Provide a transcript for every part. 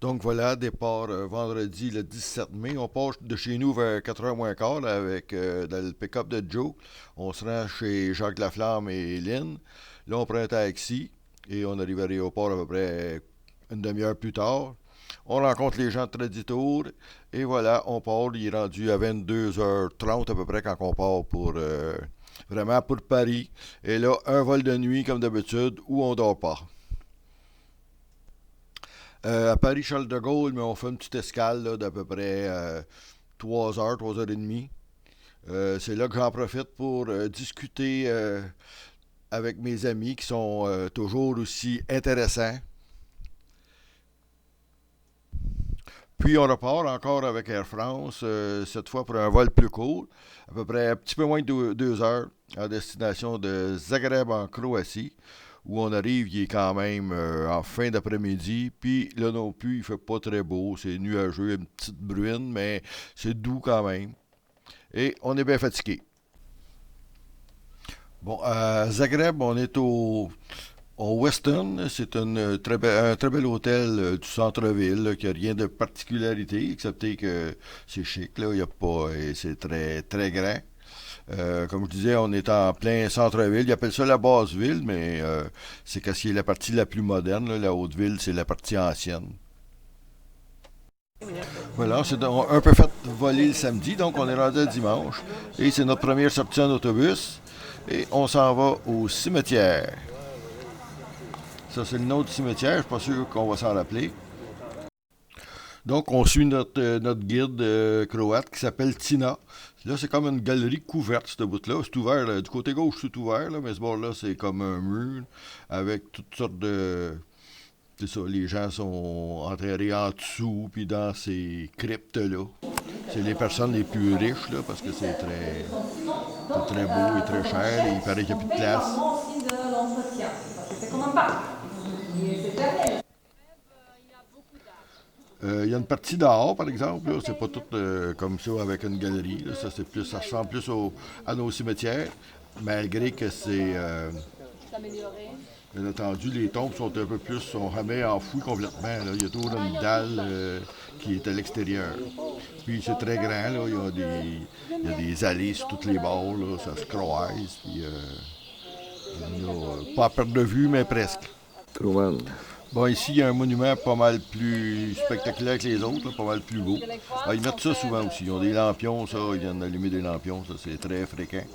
Donc voilà, départ vendredi le 17 mai. On part de chez nous vers 4h moins quart là, avec dans le pick-up de Joe. On se rend chez Jacques Laflamme et Lynn. Là, on prend un taxi et on arrive à l'aéroport à peu près une demi-heure plus tard. On rencontre les gens de Traditour et voilà, on part. Il est rendu à 22h30 à peu près quand on part pour vraiment pour Paris. Et là, un vol de nuit comme d'habitude où on dort pas. À Paris-Charles de Gaulle, mais on fait une petite escale là, d'à peu près 3 heures, 3 heures et demie. C'est là que j'en profite pour discuter avec mes amis qui sont toujours aussi intéressants. Puis on repart encore avec Air France, cette fois pour un vol plus court, à peu près un petit peu moins de 2 heures, à destination de Zagreb en Croatie, où on arrive, il est quand même en fin d'après-midi, puis là non plus, il fait pas très beau, c'est nuageux, une petite bruine, mais c'est doux quand même. Et on est bien fatigué. Bon, à Zagreb, on est au Weston. C'est un très bel hôtel du centre-ville là, qui n'a rien de particularité, excepté que c'est chic, là, il y a pas, et c'est très, très grand. Comme je disais, on est en plein centre-ville. Ils appellent ça la basse-ville, mais c'est que c'est la partie la plus moderne. Là. La haute-ville, c'est la partie ancienne. Voilà, c'est un peu fait voler le samedi, donc on est rendu à dimanche. Et c'est notre première sortie en autobus. Et on s'en va au cimetière. Ça, c'est le nom du cimetière. Je ne suis pas sûr qu'on va s'en rappeler. Donc, on suit notre guide croate qui s'appelle Tina. Là, c'est comme une galerie couverte, ce bout-là. C'est ouvert. Là. Du côté gauche, c'est ouvert, là, mais ce bord-là, c'est comme un mur avec toutes sortes de. C'est ça, les gens sont enterrés en dessous, puis dans ces cryptes-là. C'est les personnes les plus riches, là, parce que c'est très beau et très cher, et il paraît qu'il n'y a plus de place. Il y a une partie dehors, par exemple. Là. C'est pas tout comme ça avec une galerie. Là. Ça ressemble plus à nos cimetières, malgré que c'est. Bien entendu, les tombes sont un peu plus, sont jamais enfouies complètement. Là. Il y a toujours une dalle qui est à l'extérieur. Puis c'est très grand. Là. Il y a des allées sur tous les bords. Là. Ça se croise. Puis, il y a, pas à perte de vue, mais presque. Truman. Bon, ici, il y a un monument pas mal plus spectaculaire que les autres, là, pas mal plus beau. Ah, ils mettent ça souvent aussi. Ils ont des lampions, ça. Ils viennent d'allumer des lampions, ça, c'est très fréquent.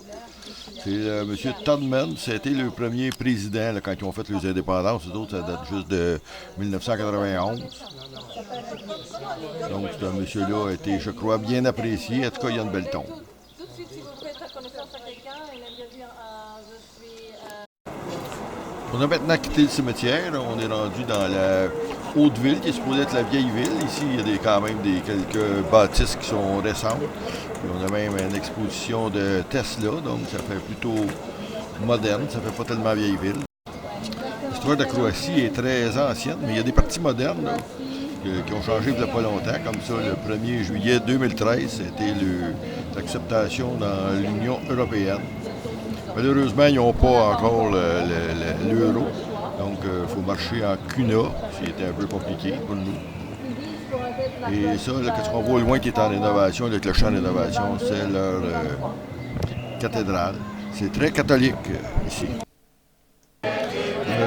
C'est M. Todman, c'était le premier président là, quand ils ont fait les indépendances. Les autres, ça date juste de 1991. Donc, ce monsieur-là a été, je crois, bien apprécié. En tout cas, il y a une belle tombe. On a maintenant quitté le cimetière. On est rendu dans la Haute-Ville, qui est supposée être la vieille ville. Ici, il y a quand même quelques bâtisses qui sont récentes. Puis on a même une exposition de Tesla, donc ça fait plutôt moderne. Ça fait pas tellement vieille ville. L'histoire de Croatie est très ancienne, mais il y a des parties modernes là, qui ont changé il n'y a pas longtemps. Comme ça, le 1er juillet 2013, c'était l'acceptation dans l'Union européenne. Malheureusement, ils n'ont pas encore l'euro. Donc, il faut marcher en cuna, ce qui était un peu compliqué pour nous. Et ça, là, qu'est-ce qu'on voit au loin qui est en rénovation, le clocher en rénovation, c'est leur cathédrale. C'est très catholique ici.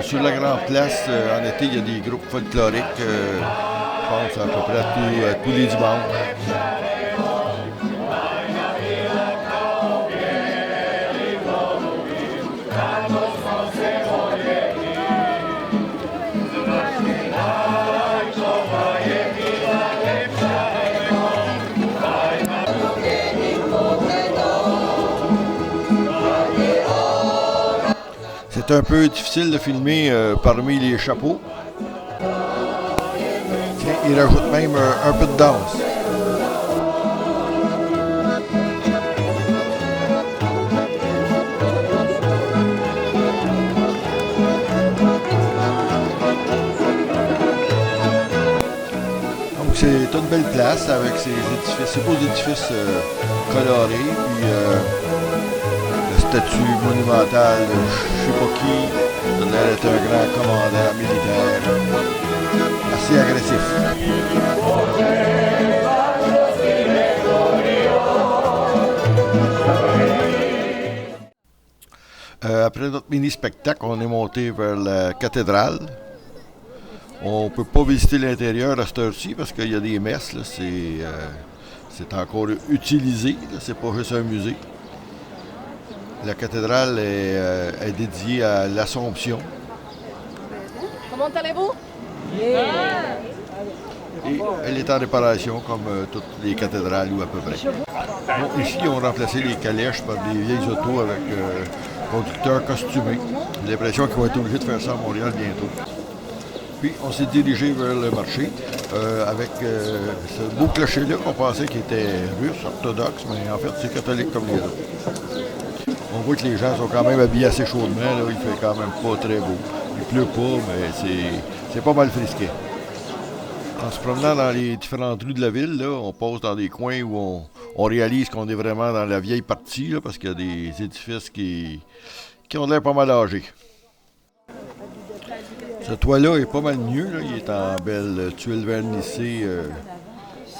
Sur la grande place, en été, il y a des groupes folkloriques, je pense à peu près à tous les dimanches. C'est un peu difficile de filmer parmi les chapeaux. Tiens, il rajoute même un peu de danse. Donc c'est une belle place avec ces beaux édifices colorés. Puis statue monumentale de je sais pas qui, ça a l'air d'être un grand commandant militaire. si agressif. Après notre mini-spectacle, on est monté vers la cathédrale. On ne peut pas visiter l'intérieur à cette heure-ci parce qu'il y a des messes. C'est encore utilisé. C'est pas juste un musée. La cathédrale est dédiée à l'Assomption. Comment allez-vous? Et elle est en réparation comme toutes les cathédrales ou à peu près. Bon, ici, ils ont remplacé les calèches par des vieilles autos avec conducteurs costumés. J'ai l'impression qu'ils vont être obligés de faire ça à Montréal bientôt. Puis, on s'est dirigé vers le marché avec ce beau clocher-là qu'on pensait qu'il était russe, orthodoxe, mais en fait, c'est catholique comme les autres. On voit que les gens sont quand même habillés assez chaudement. Là. Il fait quand même pas très beau. Il pleut pas, mais c'est pas mal frisqué. En se promenant dans les différentes rues de la ville, là, on passe dans des coins où on réalise qu'on est vraiment dans la vieille partie, là, parce qu'il y a des édifices qui ont l'air pas mal âgés. Ce toit-là est pas mal mieux. Là. Il est en belle tuile vernissée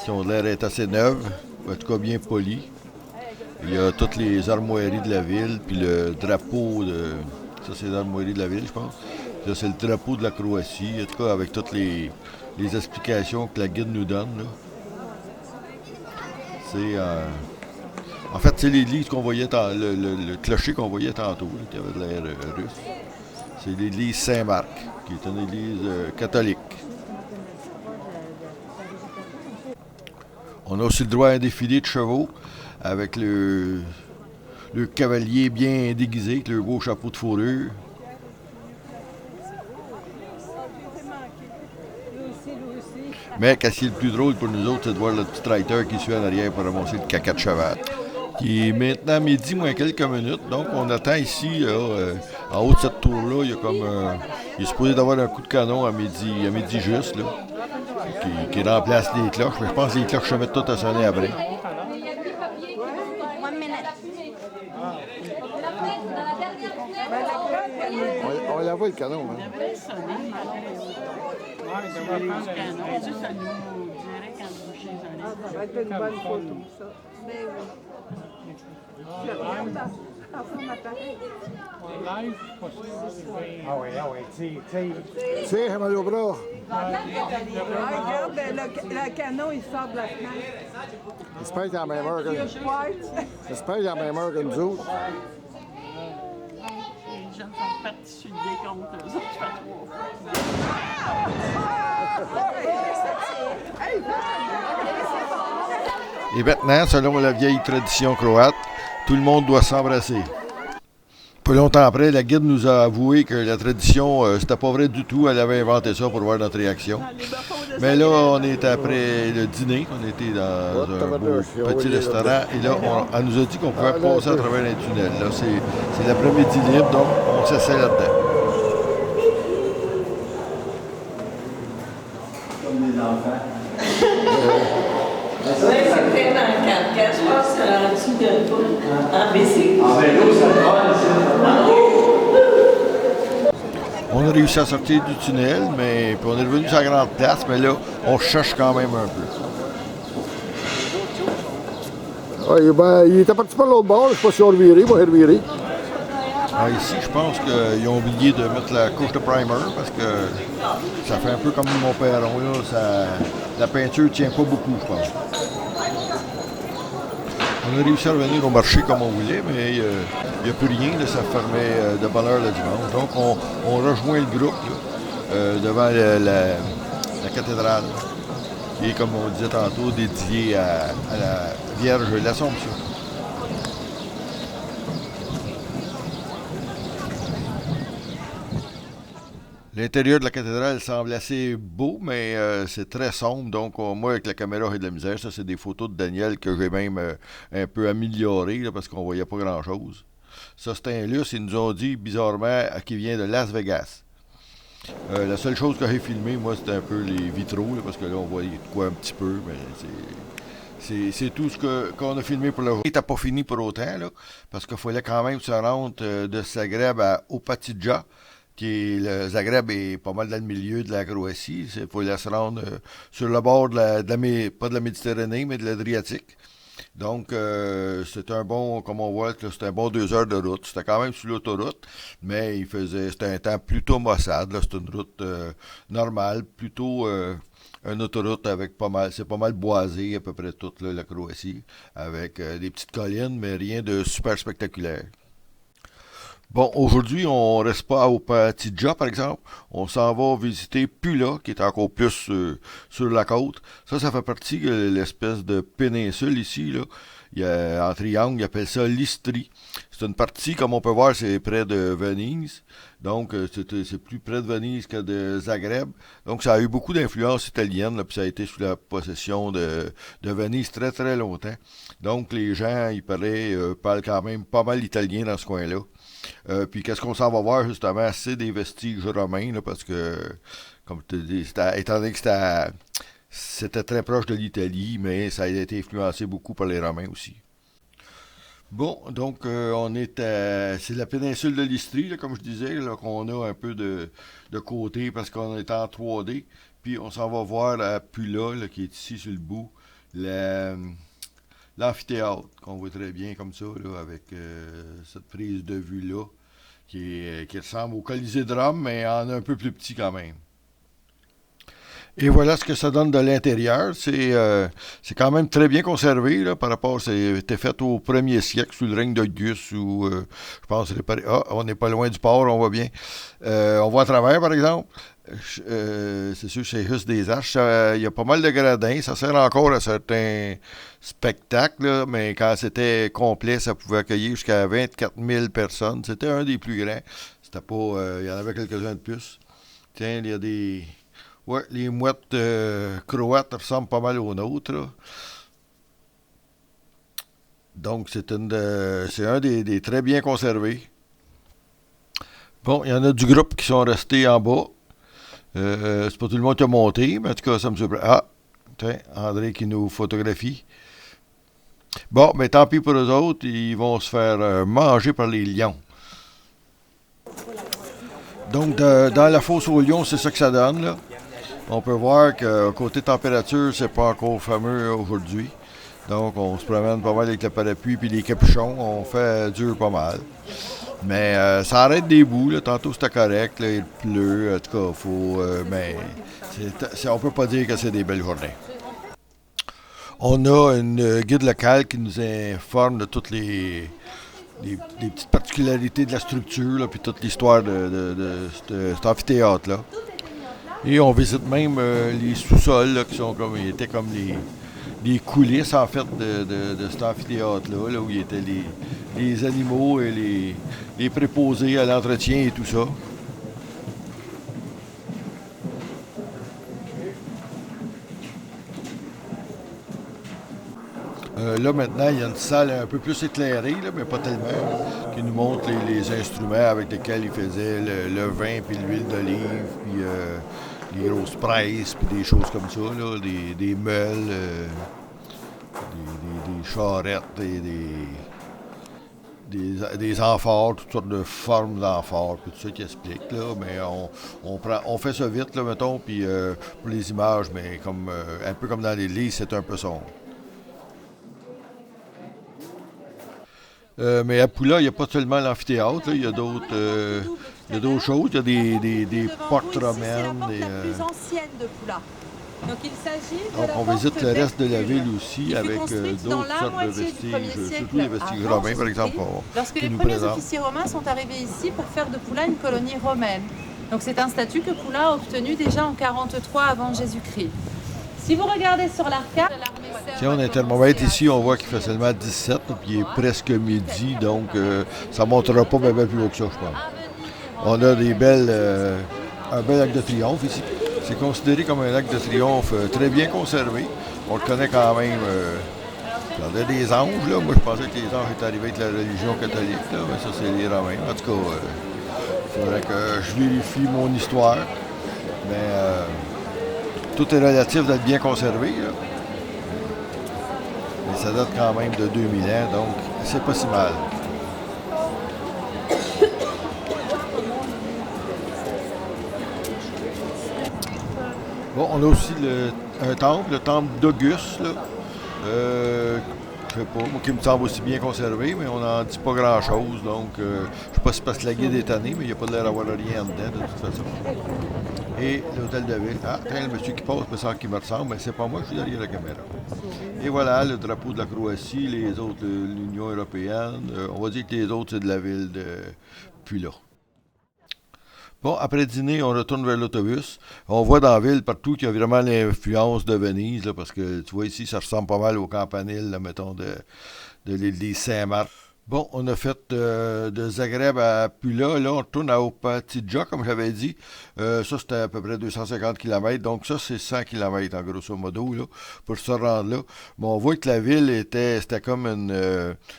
qui ont l'air d'être assez neuves, en tout cas bien polies. Il y a toutes les armoiries de la ville, puis le drapeau de... Ça, c'est l'armoirie de la ville, je pense. Là, c'est le drapeau de la Croatie, en tout cas avec toutes les explications que la guide nous donne. Là. C'est... En fait, c'est l'église qu'on voyait, le clocher qu'on voyait tantôt, là, qui avait l'air russe. C'est l'église Saint-Marc, qui est une église catholique. On a aussi le droit à un défilé de chevaux avec le cavalier bien déguisé, avec le beau chapeau de fourrure. Mais qu'est-ce qui est le plus drôle pour nous autres, c'est de voir le petit traiteur qui suit en arrière pour ramasser le caca de cheval. Il est maintenant midi moins quelques minutes, donc on attend ici, là, en haut de cette tour-là, il y a comme il est supposé d'avoir un coup de canon à midi juste, là, qui remplace les cloches, mais je pense que les cloches se mettent toutes à sonner après. On la voit le canon, hein? Ça va être une bonne photo, ça. Mais oui. Ah oui, tire. Tire, mal au bras. Regarde, le canon, il sort de la fenêtre. J'espère qu'il est en même heure que J'espère qu'il est en même heure que nous autres. Les jeunes sont partis sur le décompte, eux autres, ça fait 3 fois. Et maintenant, selon la vieille tradition croate, tout le monde doit s'embrasser. Pas longtemps après, la guide nous a avoué que la tradition, c'était pas vrai du tout. Elle avait inventé ça pour voir notre réaction. Mais là, on est après le dîner. On était dans un beau petit restaurant. Et là, elle nous a dit qu'on pouvait passer à travers un tunnel. Là, c'est l'après-midi libre, donc on s'essaie là-dedans. Comme des enfants. Oui, c'est fait dans le 4x4. Je pense que c'est rendu de pas en bicycle. En vélo, ça va, On a réussi à sortir du tunnel, mais puis on est revenu sur la grande place, mais là, on cherche quand même un peu. Oui, ben, il était parti par l'autre bord, je ne sais pas si on le virait, moi, revirer. Ah, ici, je pense qu'ils ont oublié de mettre la couche de primer parce que ça fait un peu comme mon perron, là, la peinture ne tient pas beaucoup, je pense. On a réussi à revenir au marché comme on voulait, mais il n'y a plus rien, là, ça fermait de bonne heure le dimanche. Donc, on rejoint le groupe là, devant la cathédrale, qui est, comme on disait tantôt, dédiée à la Vierge de l'Assomption. L'intérieur de la cathédrale semble assez beau, mais c'est très sombre. Donc, moi, avec la caméra, j'ai de la misère. Ça, c'est des photos de Daniel que j'ai même un peu améliorées là, parce qu'on voyait pas grand-chose. Ça, c'est un luxe. Ils nous ont dit, bizarrement, qu'il vient de Las Vegas. La seule chose que j'ai filmée, moi, c'était un peu les vitraux, là, parce que là, on voyait de quoi un petit peu, mais c'est tout ce qu'on a filmé pour le jour. Il n'était pas fini pour autant, là, parce qu'il fallait quand même se rendre de Zagreb à Opatija. Le Zagreb est pas mal dans le milieu de la Croatie. Il faut se rendre sur le bord pas de la Méditerranée, mais de l'Adriatique. Donc, c'est un bon, comme on voit, là, c'était un bon 2 heures de route. C'était quand même sur l'autoroute, mais c'était un temps plutôt maussade. C'était une route normale, plutôt une autoroute avec c'est pas mal boisé à peu près toute là, la Croatie, avec des petites collines, mais rien de super spectaculaire. Bon, aujourd'hui, on reste pas au Patidja, par exemple. On s'en va visiter Pula, qui est encore plus sur la côte. Ça fait partie de l'espèce de péninsule ici, là. Il y a, en triangle, ils appellent ça l'Istrie. C'est une partie, comme on peut voir, c'est près de Venise. Donc, c'est plus près de Venise que de Zagreb. Donc, ça a eu beaucoup d'influence italienne, là, puis ça a été sous la possession de Venise très, très longtemps. Donc, les gens, il paraît, parlent quand même pas mal italien dans ce coin-là. Puis qu'est-ce qu'on s'en va voir justement, c'est des vestiges romains, là, parce que, comme tu dis, étant donné que c'était très proche de l'Italie, mais ça a été influencé beaucoup par les Romains aussi. Bon, donc c'est la péninsule de l'Istrie, là, comme je disais, là, qu'on a un peu de côté parce qu'on est en 3D. Puis on s'en va voir à Pula, là, qui est ici sur le bout, l'amphithéâtre, qu'on voit très bien comme ça, là, avec cette prise de vue-là, qui ressemble au Colisée de Rome, mais en un peu plus petit quand même. Et voilà ce que ça donne de l'intérieur. C'est quand même très bien conservé là, par rapport. C'était fait au 1er siècle sous le règne d'Auguste. Je pense que on n'est pas loin du port, on voit bien. On voit à travers, par exemple. C'est sûr que c'est juste des arches. Il y a pas mal de gradins. Ça sert encore à certains spectacles, là, mais quand c'était complet, ça pouvait accueillir jusqu'à 24 000 personnes. C'était un des plus grands. C'était pas. Il y en avait quelques-uns de plus. Tiens, il y a des. Ouais, les mouettes croates ressemblent pas mal aux nôtres, là. Donc, c'est un des très bien conservés. Bon, il y en a du groupe qui sont restés en bas. C'est pas tout le monde qui a monté, mais en tout cas, ça me surprend. Ah, tiens, André qui nous photographie. Bon, mais tant pis pour eux autres, ils vont se faire manger par les lions. Donc, dans la fosse aux lions, c'est ça que ça donne, là. On peut voir que côté température, c'est pas encore fameux aujourd'hui. Donc, on se promène pas mal avec le parapluie puis les capuchons. On fait dur pas mal. Mais ça arrête des bouts. Là. Tantôt, c'était correct. Là, il pleut. En tout cas, mais on peut pas dire que c'est des belles journées. On a une guide locale qui nous informe de toutes les petites particularités de la structure, là, puis toute l'histoire de cet amphithéâtre-là. Et on visite même les sous-sols là, qui étaient comme les coulisses en fait de cet amphithéâtre-là, là, où il y étaient les animaux et les préposés à l'entretien et tout ça. Là maintenant, il y a une salle un peu plus éclairée, là, mais pas tellement, qui nous montre les instruments avec lesquels ils faisaient le vin puis l'huile d'olive, puis les grosses presses, puis des choses comme ça, là, des meules, des charrettes, des amphores, toutes sortes de formes d'amphores, puis tout ça qui explique, là, mais on fait ça vite, là, mettons, puis pour les images, mais un peu comme dans les livres, c'est un peu sombre. Mais à Pula, il n'y a pas seulement l'amphithéâtre, il y a d'autres choses. Il y a des portes romaines. C'est la porte la plus ancienne de Pula. Donc il s'agit de on visite le reste de la ville aussi avec d'autres sortes de vestiges, surtout les vestiges romains, par exemple. Lorsque les premiers officiers romains sont arrivés ici pour faire de Pula une colonie romaine. Donc c'est un statut que Pula a obtenu déjà en 43 avant Jésus-Christ. Si vous regardez sur l'arcade, tiens, on a un thermomètre ici, on voit qu'il fait seulement 17, puis il est presque midi, donc ça ne montera pas bien plus haut que ça, je pense. On a un bel arc de triomphe ici. C'est considéré comme un arc de triomphe très bien conservé. On le connaît quand même. Il y a des anges, là. Moi, je pensais que les anges étaient arrivés avec la religion catholique, là, mais ça, c'est les Romains. En tout cas, il faudrait que je vérifie mon histoire. Mais tout est relatif d'être bien conservé, là. Mais ça date quand même de 2000 ans, donc c'est pas si mal. Bon, on a aussi un temple, le temple d'Auguste, là. Je sais pas, moi qui me semble aussi bien conservé, mais on n'en dit pas grand-chose, donc je sais pas si c'est parce que la guide est tannée, mais il n'y a pas l'air d'avoir rien dedans, de toute façon. Et l'hôtel de ville. Ah, tiens, le monsieur qui passe, me semble qu'il me ressemble, mais c'est pas moi, je suis derrière la caméra. Et voilà, le drapeau de la Croatie, les autres, l'Union européenne. On va dire que les autres, c'est de la ville de Pula. Bon, après dîner, on retourne vers l'autobus. On voit dans la ville partout qu'il y a vraiment l'influence de Venise, là, parce que tu vois ici, ça ressemble pas mal au campanile, là, mettons, de l'île des Saint-Marc. Bon, on a fait de Zagreb à Pula. Là, on retourne à Opatija, comme j'avais dit. Ça, c'était à peu près 250 km. Donc, ça, c'est 100 km, en grosso modo, là, pour se rendre là. Bon, on voit que la ville c'était comme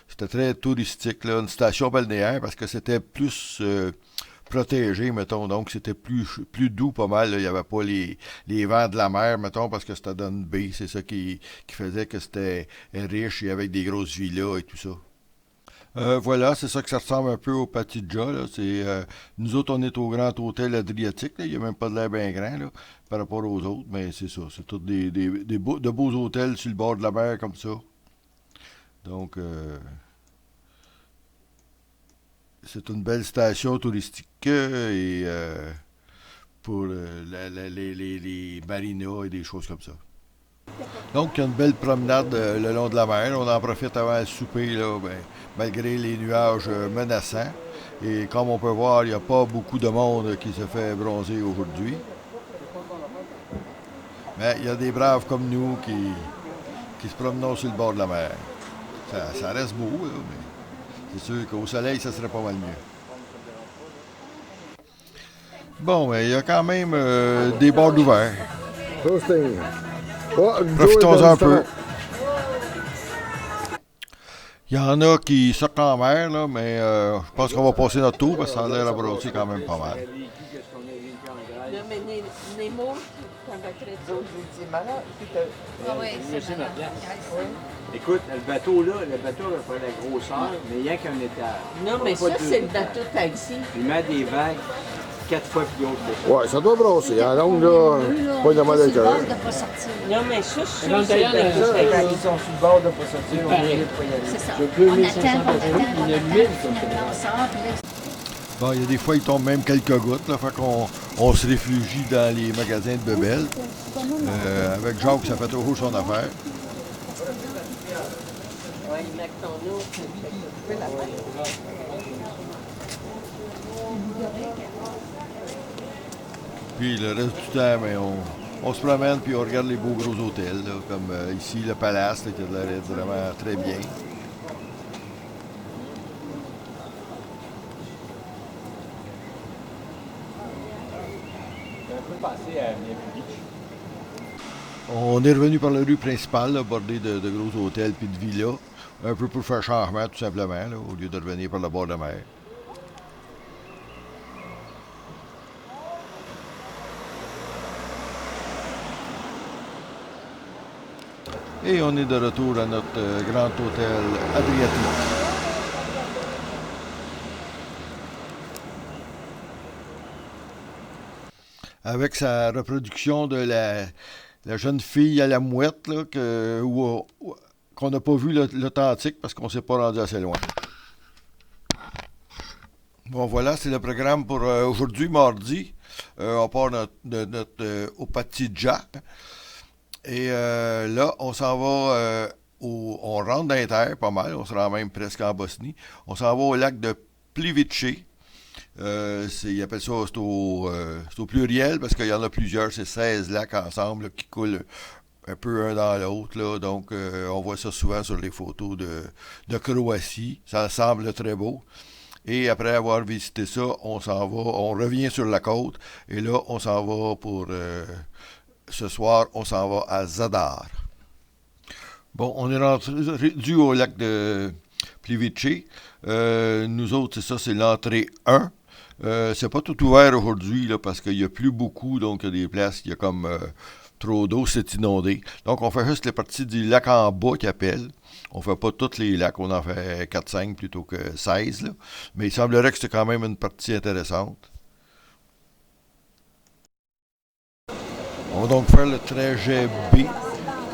c'était très touristique, là, une station balnéaire, parce que c'était plus protégé, mettons. Donc, c'était plus doux, pas mal. Là. Il n'y avait pas les vents de la mer, mettons, parce que c'était dans une baie. C'est ça qui faisait que c'était riche et avec des grosses villas et tout ça. Voilà, c'est ça que ça ressemble un peu au Patidja. Là. Nous autres, on est au Grand Hôtel Adriatique. Là. Il n'y a même pas de l'air bien grand là, par rapport aux autres, mais c'est ça. C'est tous de beaux hôtels sur le bord de la mer comme ça. Donc, c'est une belle station touristique et pour les marinas et des choses comme ça. Donc, il y a une belle promenade le long de la mer. On en profite avant le souper, là, malgré les nuages menaçants. Et comme on peut voir, il n'y a pas beaucoup de monde qui se fait bronzer aujourd'hui. Mais il y a des braves comme nous qui se promenent sur le bord de la mer. Ça reste beau, là, mais c'est sûr qu'au soleil, ça serait pas mal mieux. Bon, mais il y a quand même des bars ouverts. Profitons un peu. Il y en a qui sortent en mer, là, mais je pense qu'on va passer notre tour parce que ça a l'air à brosser quand même pas mal. Non, mais Nemo, t'en battrais Écoute, le bateau n'a pas la grosseur, mais il y a qu'un étage. Non, mais ça, c'est le bateau taxi. Il met des vagues 4 fois plus hautes que ça. Ouais, ça doit brosser. En longue, là, pas de mal de cœur. Non, mais ça, c'est Dans le le tailleur, bateau ils taxi. sont sur le bord de pas sortir, on est de pas y aller. C'est ça. J'ai On 2500 attend, passagers, il y en a 1000 qui sont finalement, on sort, puis là, Bon, il y a des fois, il tombe même quelques gouttes, là, fait qu'on se réfugie dans les magasins de bebelles. Avec Jacques, ça fait toujours son affaire. Ouais, il met ton eau. Puis le reste du temps, ben, on se promène puis on regarde les beaux gros hôtels, là, comme ici le Palace, là, qui a l'air d'être vraiment très bien. On est revenu par la rue principale, là, bordée de gros hôtels puis de villas, un peu pour faire changement tout simplement, là, au lieu de revenir par le bord de mer. Et on est de retour à notre grand hôtel Adriatique. Avec sa reproduction de la jeune fille à la mouette, là, qu'on n'a pas vu l'authentique parce qu'on ne s'est pas rendu assez loin. Bon, voilà, c'est le programme pour aujourd'hui, mardi. On part de notre Opatija. Et là, on s'en va, on rentre dans les terres, pas mal, on se rend même presque en Bosnie. On s'en va au lac de Plivice. Ils appellent ça, c'est au pluriel, parce qu'il y en a plusieurs, c'est 16 lacs ensemble là, qui coulent un peu un dans l'autre. Là, donc, on voit ça souvent sur les photos de Croatie. Ça semble très beau. Et après avoir visité ça, on revient sur la côte. Et là, on s'en va pour... ce soir, on s'en va à Zadar. Bon, on est rendu au lac de Plivice. Nous autres, c'est ça, c'est l'entrée 1. C'est pas tout ouvert aujourd'hui là, parce qu'il n'y a plus beaucoup, donc il y a des places, il y a comme trop d'eau, c'est inondé. Donc on fait juste les parties du lac en bas qu'ils appellent. On fait pas tous les lacs, on en fait 4-5 plutôt que 16. Là. Mais il semblerait que c'est quand même une partie intéressante. On va donc faire le trajet B, qui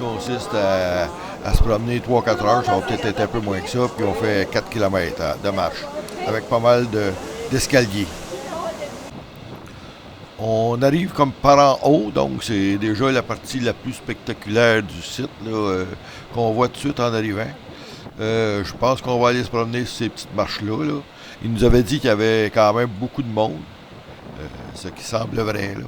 consiste à se promener 3-4 heures. Ça va peut-être être un peu moins que ça, puis on fait 4 km de marche, avec pas mal d'escaliers. On arrive comme par en haut, donc c'est déjà la partie la plus spectaculaire du site là, qu'on voit tout de suite en arrivant. Je pense qu'on va aller se promener sur ces petites marches-là. Là. Il nous avait dit qu'il y avait quand même beaucoup de monde, ce qui semble vrai. Là.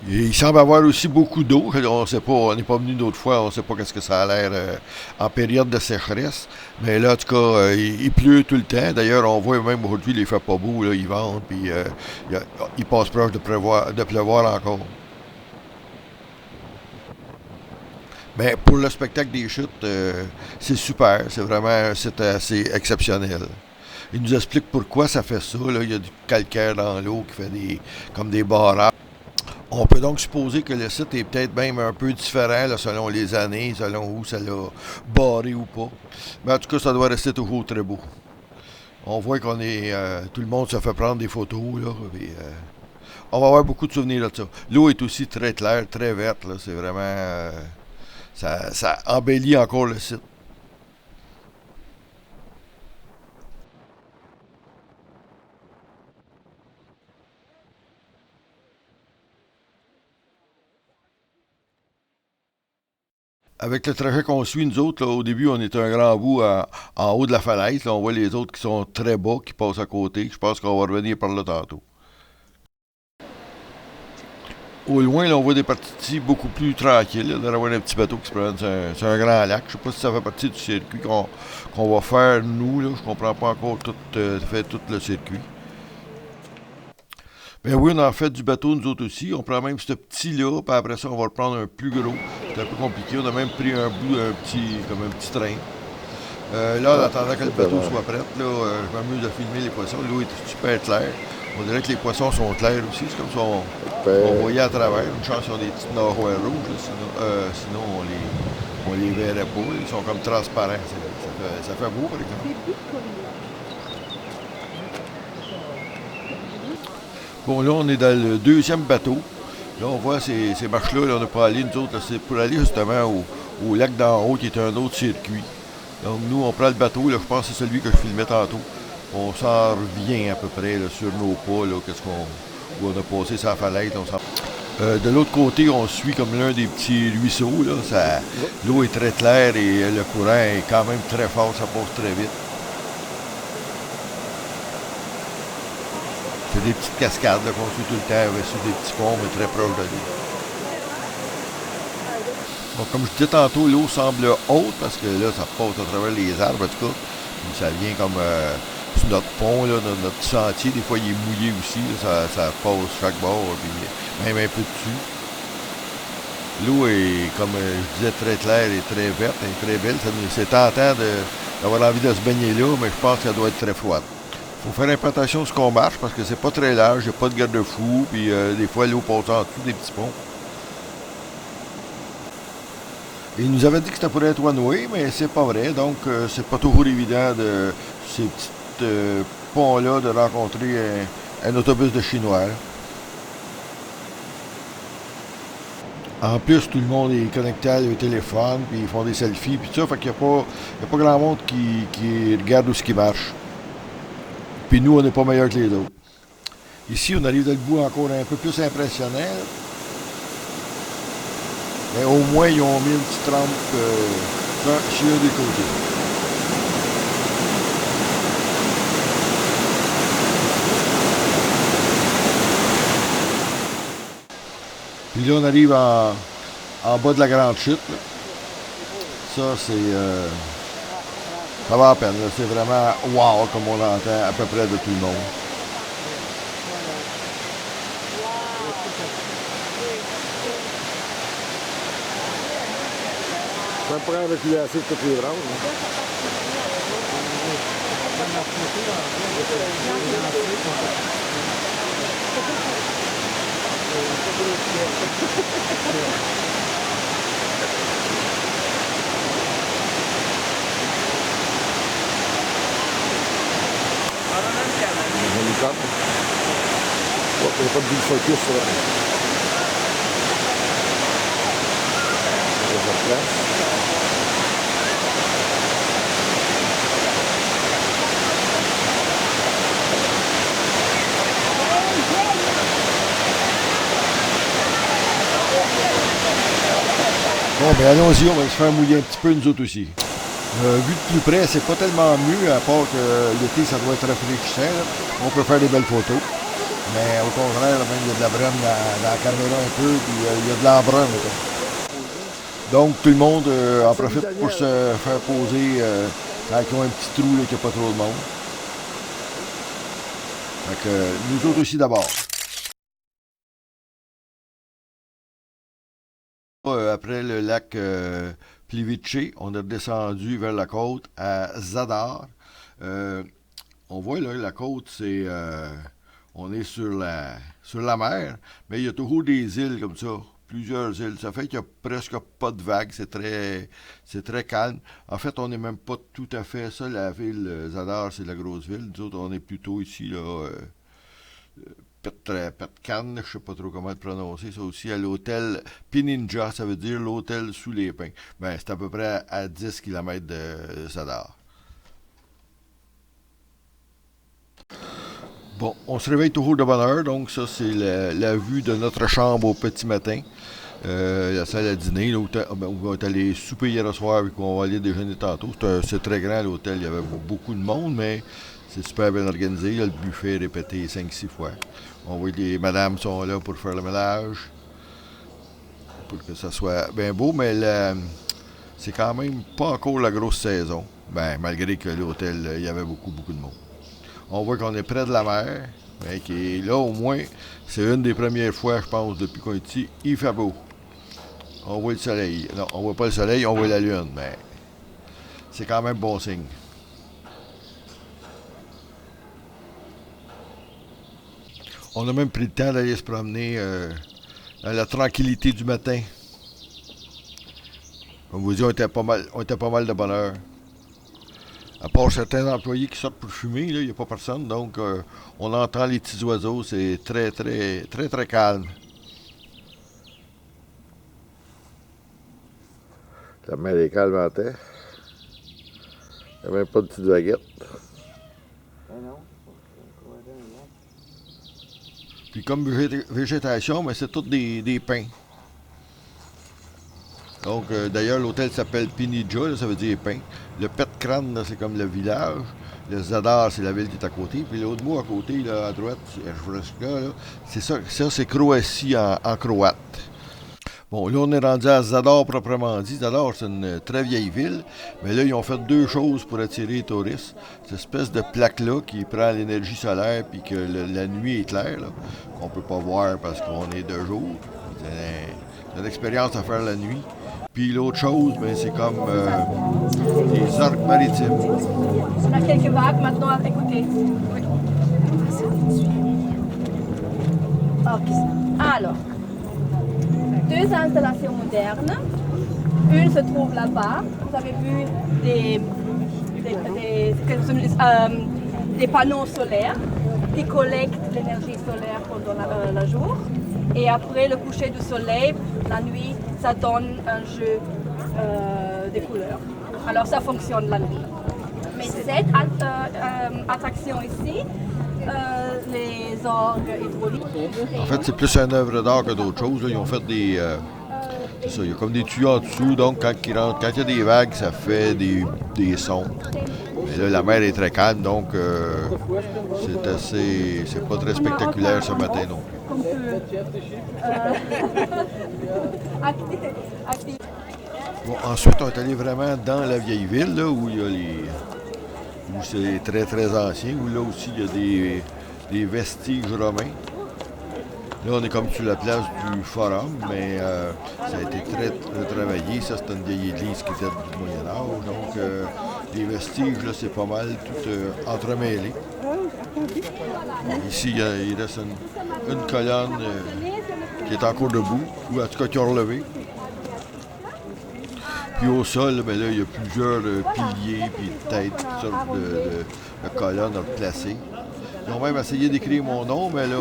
Et il semble avoir aussi beaucoup d'eau. On sait pas, on n'est pas venu d'autres fois, on ne sait pas qu'est-ce que ça a l'air en période de sécheresse. Mais là, en tout cas, il pleut tout le temps. D'ailleurs, on voit même aujourd'hui, il ne fait pas beau, là, il vente, puis il passe proche de pleuvoir encore. Mais pour le spectacle des chutes, c'est super. C'est vraiment un site assez exceptionnel. Il nous explique pourquoi ça fait ça. Là. Il y a du calcaire dans l'eau qui fait comme des barrages. On peut donc supposer que le site est peut-être même un peu différent là, selon les années, selon où ça l'a barré ou pas. Mais en tout cas, ça doit rester toujours très beau. On voit qu'on est... tout le monde se fait prendre des photos. Là, et, on va avoir beaucoup de souvenirs de ça. L'eau est aussi très claire, très verte. Là, c'est vraiment... ça embellit encore le site. Avec le trajet qu'on suit, nous autres, là, au début, on est un grand bout en haut de la falaise. Là, on voit les autres qui sont très bas, qui passent à côté. Je pense qu'on va revenir par là tantôt. Au loin, là, on voit des parties beaucoup plus tranquilles. Là, on voit un petit bateau qui se promène sur un grand lac. Je ne sais pas si ça fait partie du circuit qu'on va faire, nous. Là. Je ne comprends pas encore tout le circuit. Ben oui, on a fait du bateau, nous autres aussi. On prend même ce petit-là, puis après ça, on va le prendre un plus gros. C'est un peu compliqué. On a même pris un petit train. Là, en attendant que le bateau soit prêt, là, je m'amuse à filmer les poissons. L'eau est super claire. On dirait que les poissons sont clairs aussi. C'est comme si on voyait à travers. Une chance, ils ont des petites narwhals rouges. Là, sinon on les verrait pas. Ils sont comme transparents. Ça fait beau, par exemple. Bon, là, on est dans le deuxième bateau. Là, on voit ces marches-là. Là, on n'a pas allé, nous autres. C'est pour aller justement au lac d'en haut, qui est un autre circuit. Donc, nous, on prend le bateau. Là, je pense que c'est celui que je filmais tantôt. On s'en revient à peu près là, sur nos pas. Là, où on a passé sa falaise. De l'autre côté, on suit comme l'un des petits ruisseaux. Là. L'eau est très claire et le courant est quand même très fort. Ça passe très vite. C'est des petites cascades qu'on suit tout le temps sur des petits ponts, mais très proches de l'eau. Bon, comme je disais tantôt, l'eau semble haute parce que là, ça passe à travers les arbres, en tout cas. Puis ça vient comme sur notre pont, là, notre sentier. Des fois, il est mouillé aussi. Là, ça passe chaque bord, puis même un peu dessus. L'eau est, comme je disais, très claire et très verte et très belle. C'est tentant d'avoir envie de se baigner là, mais je pense qu'elle doit être très froide. Il faut faire attention à ce qu'on marche parce que c'est pas très large, il n'y a pas de garde-fou, puis des fois l'eau passe en dessous des petits ponts. Il nous avait dit que c'était pour être one-way, mais c'est pas vrai, donc c'est pas toujours évident de ces petits ponts-là de rencontrer un autobus de Chinois. En plus, tout le monde est connecté à leur téléphone, puis ils font des selfies, puis tout ça, fait qu'il n'y a pas grand monde qui regarde où ce qui marche. Puis nous, on n'est pas meilleurs que les autres. Ici, on arrive dans le bout encore un peu plus impressionnant. Mais au moins, ils ont mis une petite rampe sur un des côtés. Puis là, on arrive en bas de la grande chute. Là. Ça, c'est... ça va à peine. Là. C'est vraiment wow, comme on l'entend à peu près de tout le monde. Ça me prend reculer assez de toutes les branches. Il n'y a pas de bulle focus sur la place. Bon, ben allons-y, on va se faire mouiller un petit peu nous autres aussi. Vu de plus près, c'est pas tellement mieux, à part que l'été, ça doit être rafraîchissant. Là. On peut faire des belles photos. Mais au contraire, même, il y a de la brume dans la caméra un peu, puis il y a de l'embrun. Donc, tout le monde en profite pour se faire poser quand ils ont un petit trou, là, qu'il n'y a pas trop de monde. Fait que nous autres aussi d'abord. Après le lac Plivice, on est descendu vers la côte à Zadar. On voit là, la côte, c'est on est sur la mer, mais il y a toujours des îles comme ça, plusieurs îles. Ça fait qu'il n'y a presque pas de vagues, c'est très calme. En fait, on n'est même pas tout à fait ça, la ville Zadar, c'est la grosse ville. Nous autres, on est plutôt ici, là, Petcan, je ne sais pas trop comment le prononcer, ça aussi, à l'hôtel Pininja, ça veut dire l'hôtel sous les pins. Ben, c'est à peu près à 10 km de Zadar. Bon, on se réveille toujours de bonne heure, donc ça, c'est la vue de notre chambre au petit matin. La salle à dîner, là, où on est allé souper hier soir et qu'on va aller déjeuner tantôt. C'est très grand l'hôtel, il y avait beaucoup de monde, mais c'est super bien organisé. Là, le buffet est répété 5-6 fois. On voit que les madames sont là pour faire le ménage, pour que ça soit bien beau, mais c'est quand même pas encore la grosse saison. Ben, malgré que l'hôtel, il y avait beaucoup de monde. On voit qu'on est près de la mer, mais qui est là au moins, c'est une des premières fois, je pense, depuis qu'on est ici, il fait beau. On voit le soleil. Non, on voit pas le soleil, on voit la lune, mais c'est quand même bon signe. On a même pris le temps d'aller se promener dans la tranquillité du matin. Comme vous dites, on était pas mal de bonne heure. À part certains employés qui sortent pour fumer, il n'y a pas personne, donc on entend les petits oiseaux, c'est très calme. La mer est calme en terre. Il n'y a même pas de petites vaguettes. Puis comme végétation, mais c'est tout des pins. Donc, d'ailleurs, l'hôtel s'appelle Pinija, là, ça veut dire pin. Le Petcan, c'est comme le village. Le Zadar, c'est la ville qui est à côté. Puis l'autre mot à côté, là, à droite, c'est ça, c'est Croatie en croate. Bon, là, on est rendu à Zadar proprement dit. Zadar, c'est une très vieille ville. Mais là, ils ont fait deux choses pour attirer les touristes. Cette espèce de plaque-là qui prend l'énergie solaire puis que la nuit est claire, là, qu'on ne peut pas voir parce qu'on est de jour. C'est une expérience à faire la nuit. Puis l'autre chose, ben, c'est comme des arcs maritimes. On a quelques vagues maintenant à écouter. Oui. Okay. Alors, deux installations modernes. Une se trouve là-bas. Vous avez vu des panneaux solaires qui collectent l'énergie solaire pendant le jour. Et après le coucher du soleil, la nuit, ça donne un jeu de couleurs. Alors ça fonctionne la nuit. Mais cette attraction ici, les orgues hydrauliques... En fait, c'est plus une œuvre d'art que d'autres choses. Là. Ils ont fait des... c'est ça, il y a comme des tuyaux en dessous, donc quand il y a des vagues, ça fait des sons. Mais là, la mer est très calme, donc c'est pas très spectaculaire ce matin non plus. Bon, ensuite, on est allé vraiment dans la vieille ville, là, où il y a où c'est très ancien, où là aussi il y a des vestiges romains. Là, on est comme sur la place du Forum, mais ça a été très travaillé. Ça, c'est une vieille église qui date du Moyen-Âge. Donc, les vestiges, là, c'est pas mal tout entremêlé. Ici, il reste une colonne qui est encore debout, ou en tout cas qui a relevé. Puis au sol, ben là, il y a plusieurs piliers, puis têtes, toutes sortes de colonnes replacées. Ils ont même essayé d'écrire mon nom, mais là,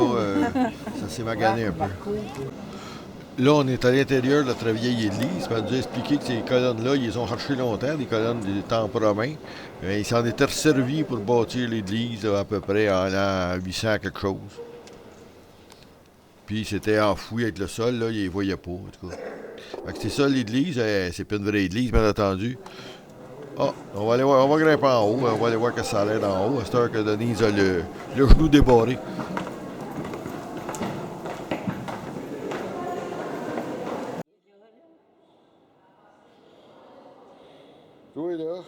ça s'est magané un peu. Là, on est à l'intérieur de notre vieille église. On nous a expliqué que ces colonnes-là, ils les ont cherchées longtemps, des colonnes des temples romains. Ils s'en étaient servis pour bâtir l'église à peu près en l'an 800 quelque chose. Puis c'était enfoui avec le sol, là, ils ne les voyaient pas, en tout cas. Fait que c'est ça l'église, c'est pas une vraie église, bien entendu. Ah, on va grimper en haut, on va aller voir que ça a l'air en haut. À cette heure que Denise a le genou débarré. Toi, là.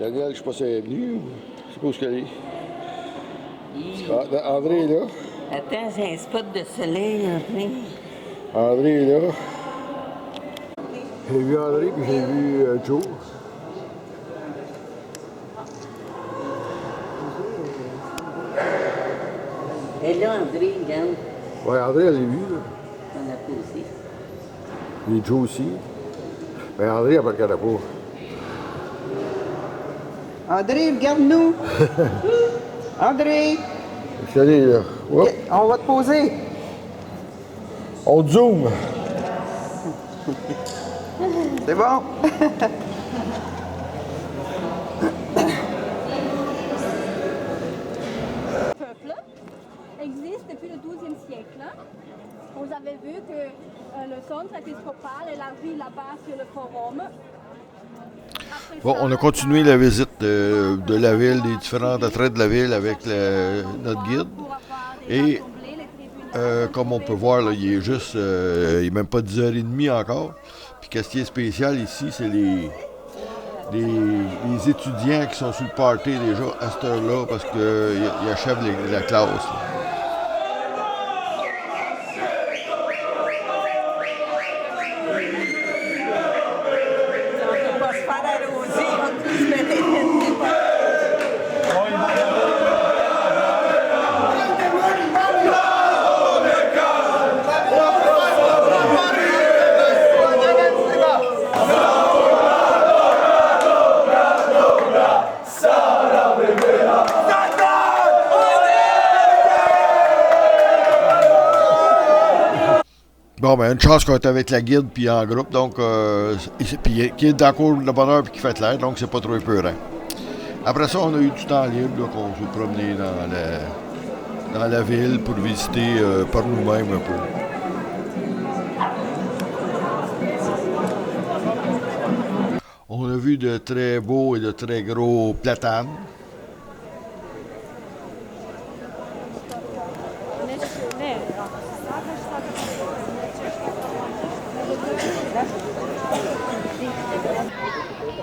Daniel, je sais pas si elle est venue ou je sais pas où est-ce qu'elle est. Ah, André est là. Attends, j'ai un spot de soleil en plein. André est là. J'ai vu André puis j'ai vu Joe. Et là, André, regarde, Ouais, André, elle l'a vu, là. on a posé. Et Joe aussi. Mais André, elle ne regardait pas. André, regarde-nous. André, Salut, là. Hop. on va te poser. On zoom. C'est bon? Peuple existe depuis le XIIe siècle. Vous avez vu que le centre épiscopal élargi là-bas sur le forum. Bon, on a continué la visite de la ville, des différents attraits de la ville avec notre guide. Et comme on peut voir, là, il est juste, il n'est même pas 10h30 encore. Puis qu'est-ce qui est spécial ici, c'est les étudiants qui sont sur le party déjà à cette heure-là parce qu'ils achèvent la classe. Là. On va se faire arroser, on va tous se mettre. Bon, ben, une chance qu'on est avec la guide puis en groupe, donc, puis qui est dans le cours de bonheur puis qui fait l'air, donc c'est pas trop épeurant. Après ça, on a eu du temps libre, là, qu'on s'est promené dans la ville pour visiter par nous-mêmes un peu. On a vu de très beaux et de très gros platanes.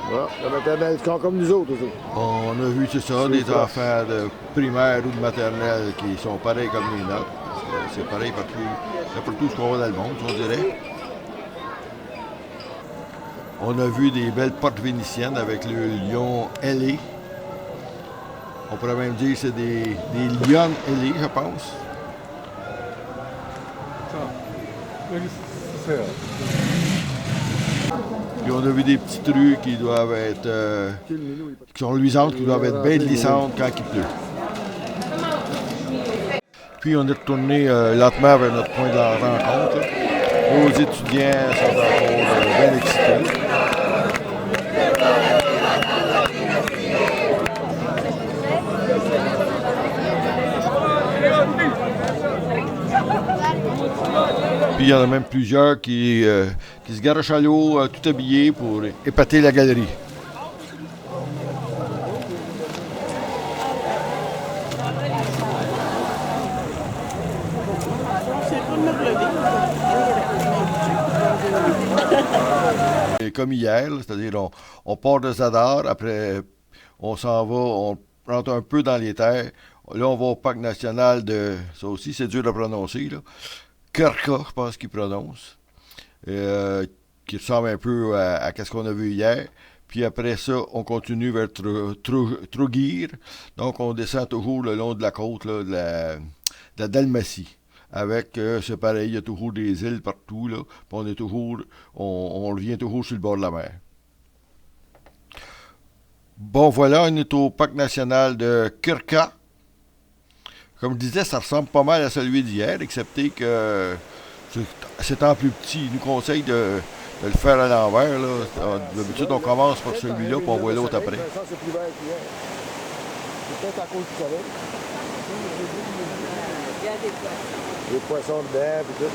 Ah, la maternelle, ils sont comme nous autres, aussi. On a vu, c'est ça, des enfants de primaire ou de maternelle qui sont pareils comme les nôtres. C'est pareil partout ce qu'on voit dans le monde, on dirait. On a vu des belles portes vénitiennes avec le lion ailé. On pourrait même dire que c'est des lions ailés, je pense. Puis on a vu des petites rues qui doivent être, qui sont luisantes, qui doivent être bien glissantes quand il pleut. Puis on est retourné lentement vers notre point de la rencontre. Nos étudiants sont encore bien excités. Puis il y en a même plusieurs qui se garochent à l'eau, tout habillés pour épater la galerie. Et comme hier, là, c'est-à-dire on part de Zadar, après on s'en va, on rentre un peu dans les terres. Là, on va au parc national de... Ça aussi, c'est dur à prononcer, là. Kerka, je pense qu'il prononce, qui ressemble un peu à ce qu'on a vu hier. Puis après ça, on continue vers Trogir. Donc, on descend toujours le long de la côte là, de la Dalmatie. Avec, c'est pareil, il y a toujours des îles partout. Là, puis on revient toujours sur le bord de la mer. Bon, voilà, on est au parc national de Krka. Comme je disais, ça ressemble pas mal à celui d'hier, excepté que c'est en plus petit. Il nous conseille de le faire à l'envers. D'habitude, on commence par celui-là, puis on voit l'autre après. Ça, c'est plus vert qu'hier. C'est peut-être à cause du soleil. Il y a des poissons. Les poissons dedans, puis tout.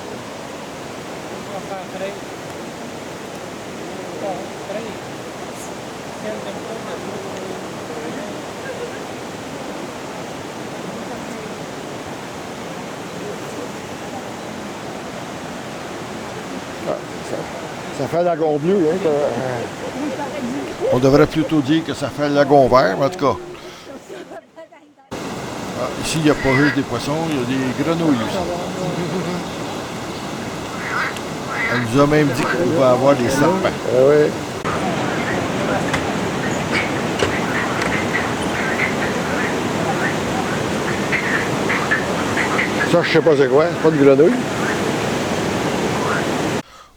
Ça fait lagon bleu, hein? On devrait plutôt dire que ça fait le lagon vert, mais en tout cas. Ah, ici, il n'y a pas juste des poissons, il y a des grenouilles aussi. Elle nous a même dit qu'on pouvait avoir des serpents. Ah oui. Ça, je sais pas c'est quoi. C'est pas de grenouille.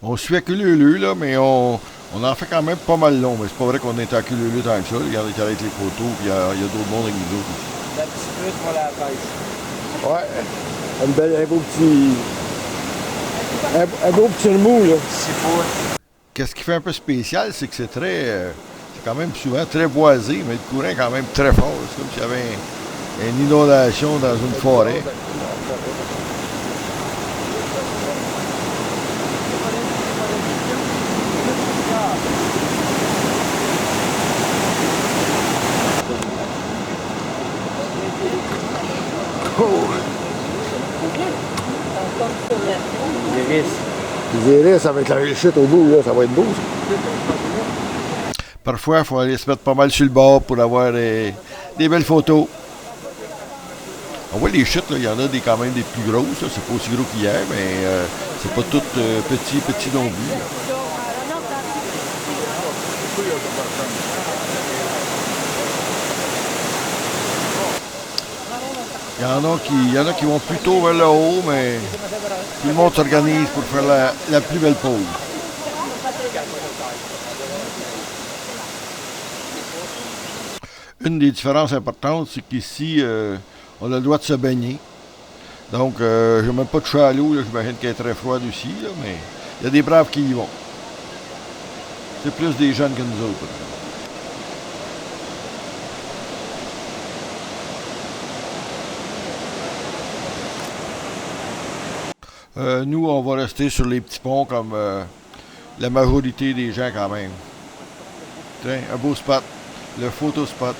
On suit à Cululu, là, mais on en fait quand même pas mal long. Mais c'est pas vrai qu'on est à Cululu tant que ça. Regardez qu'il y a avec les photos, puis il y a d'autres mondes avec nous autres aussi. La petite plus pour la pêche. Ouais. Un beau petit remous, là. 6 pouces. Qu'est-ce qui fait un peu spécial, c'est que c'est très. C'est quand même souvent très boisé, mais le courant est quand même très fort. C'est comme s'il y avait une inondation dans une forêt. Les iris avec la réussite au bout, là, ça va être beau, ça. Parfois, il faut aller se mettre pas mal sur le bord pour avoir des belles photos. On voit les chutes, là, il y en a quand même des plus grosses. Là. C'est pas aussi gros qu'hier, mais c'est pas tout petit non plus. Là. Il y en a qui vont plutôt vers le haut, mais tout le monde s'organise pour faire la plus belle pause. Une des différences importantes, c'est qu'ici, on a le droit de se baigner. Donc, je n'ai même pas de chat à l'eau, j'imagine qu'elle est très froide aussi, là, mais il y a des braves qui y vont. C'est plus des jeunes que nous autres. Nous, on va rester sur les petits ponts comme la majorité des gens quand même. Tiens, un beau spot, le photo spot.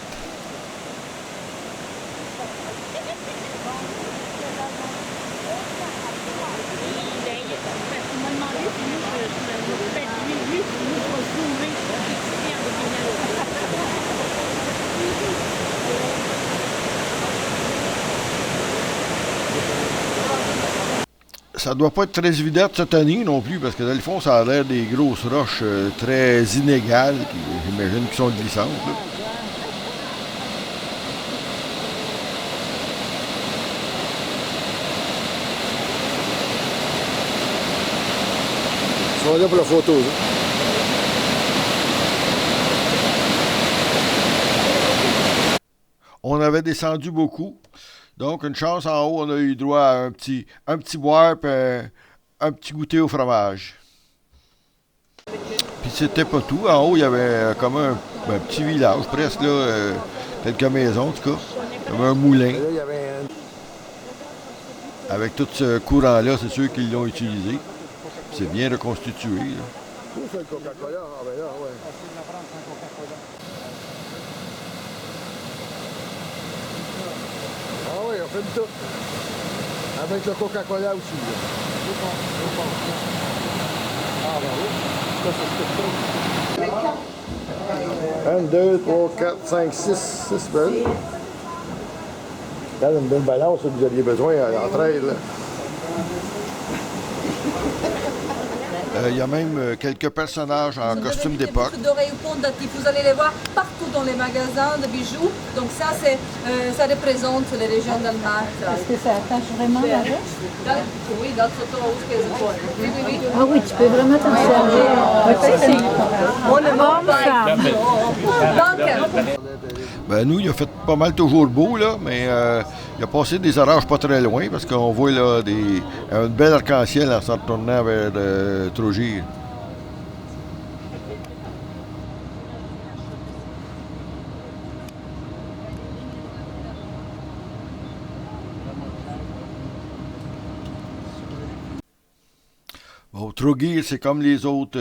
Ça doit pas être très évident de se tenir non plus, parce que dans le fond, ça a l'air des grosses roches très inégales, qui, j'imagine, qui sont glissantes. Là. Ils sont là pour la photo, là. On avait descendu beaucoup. Donc, une chance, en haut, on a eu droit à un petit boire et un petit goûter au fromage. Puis c'était pas tout. En haut, il y avait comme un petit village, presque, là, quelques maisons, en tout cas. Comme un moulin. Avec tout ce courant-là, c'est sûr qu'ils l'ont utilisé. C'est bien reconstitué. Là. C'est le Coca-Cola, ah ben là, ouais. Ah oui, on fait tout. Avec le Coca-Cola aussi. Là. Ah ben oui. Ça, c'est 1, 2, 3, 4, 5, 6 belles. Là, une belle balance que vous aviez besoin à l'entraide. Il y a même quelques personnages en costume d'époque. D'oreilles fondatives, vous allez les voir partout dans les magasins de bijoux. Donc ça, ça représente les régions d'Almat. Est-ce que ça attache vraiment la veste? Oui, dans ce tour oui, oui, oui. Ah oui, tu peux vraiment t'en servir. On ne ment pas. Donc, Ben nous, il a fait pas mal toujours beau, là, mais il a passé des orages pas très loin parce qu'on voit là un bel arc-en-ciel en se retournant vers Trogir. Bon, Trogir, c'est comme les autres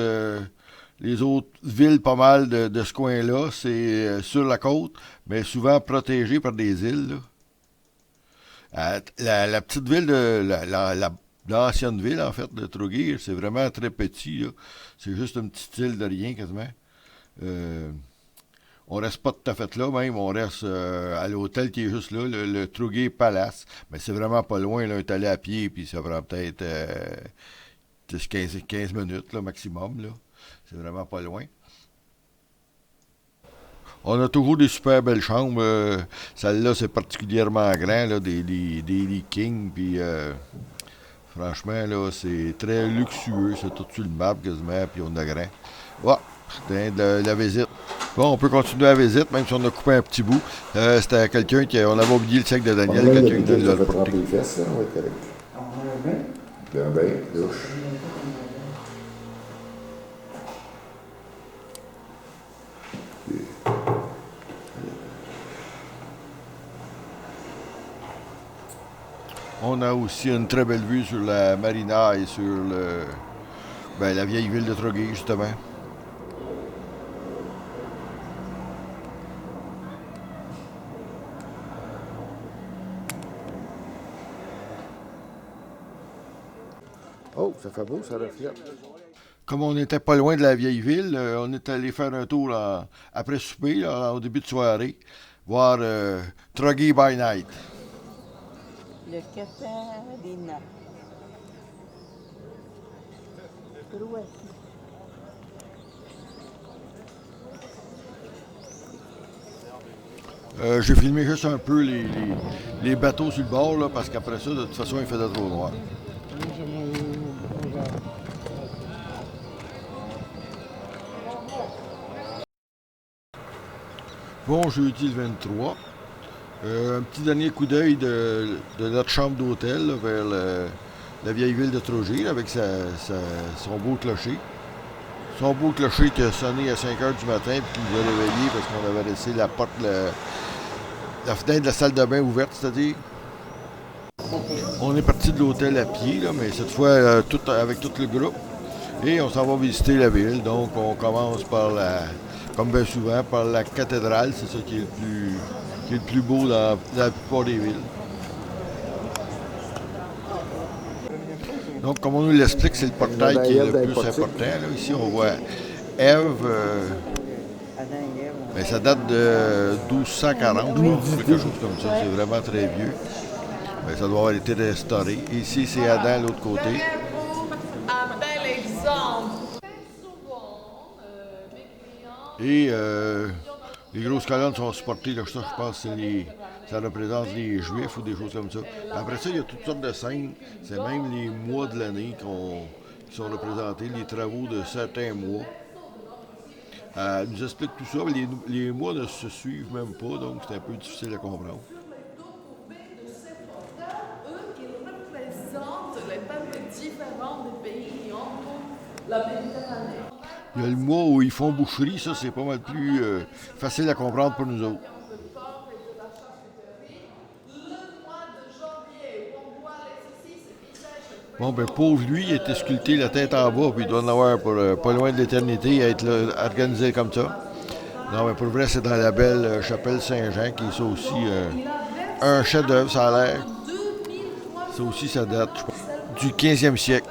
villes pas mal de ce coin-là. C'est sur la côte, mais souvent protégé par des îles, là. La petite ville l'ancienne ville, en fait, de Trogir, c'est vraiment très petit, là. C'est juste une petite île de rien, quasiment. On reste pas tout à fait là, même. On reste à l'hôtel qui est juste là, le Trogir Palace. Mais c'est vraiment pas loin, là. On est allé à pied, puis ça prend peut-être 15 minutes, là, maximum, là. C'est vraiment pas loin. On a toujours des super belles chambres. Celle-là, c'est particulièrement grand, là, des lits king, puis franchement, là, c'est très luxueux. C'est tout sur le map, quasiment, puis on a grand. Ouais, c'était de la visite. Bon, on peut continuer la visite, même si on a coupé un petit bout. C'était quelqu'un qui... On avait oublié le sac de Daniel, quelqu'un qui nous l'a reporté. Les fesses, là, on va être correct. Un bain, douche. On a aussi une très belle vue sur la marina et sur la vieille ville de Trogir, justement. Oh, ça fait beau, ça reflète. Comme on n'était pas loin de la vieille ville, on est allé faire un tour après souper, là, au début de soirée, voir Trogir by Night. Le Catarina. J'ai filmé juste un peu les bateaux sur le bord, là, parce qu'après ça, de toute façon, il faisait trop noir. Bon, jeudi le 23. Un petit dernier coup d'œil de notre chambre d'hôtel là, vers la vieille ville de Trogir avec son beau clocher. Son beau clocher qui a sonné à 5 h du matin et qui nous a réveillés parce qu'on avait laissé la porte, la fenêtre de la salle de bain ouverte, c'est-à-dire. On est parti de l'hôtel à pied, là, mais cette fois avec tout le groupe. Et on s'en va visiter la ville. Donc on commence par comme bien souvent, par la cathédrale. C'est ça qui est le plus beau dans la plupart des villes. Donc, comme on nous l'explique, c'est le portail qui est le plus important. Là. Ici, on voit Ève. Mais ça date de 1240, quelque chose comme ça. C'est vraiment très vieux. Mais ça doit avoir été restauré. Ici, c'est Adam, l'autre côté. Un bel exemple. Et les grosses colonnes sont supportées, là, ça, je pense que ça représente les Juifs ou des choses comme ça. Après ça, il y a toutes sortes de scènes. C'est même les mois de l'année qui sont représentés, les travaux de certains mois. Elle nous explique tout ça, mais les mois ne se suivent même pas, donc c'est un peu difficile à comprendre. Les peuples différents des pays qui entourent la Méditerranée. Il y a le mois où ils font boucherie, ça c'est pas mal plus facile à comprendre pour nous autres. Bon, ben pauvre lui, il était sculpté la tête en bas, puis il doit en avoir pour pas loin de l'éternité à être là, organisé comme ça. Non, mais pour vrai, c'est dans la belle chapelle Saint-Jean, qui est ça aussi un chef-d'œuvre, ça a l'air. Ça aussi, ça date, je pense, du 15e siècle.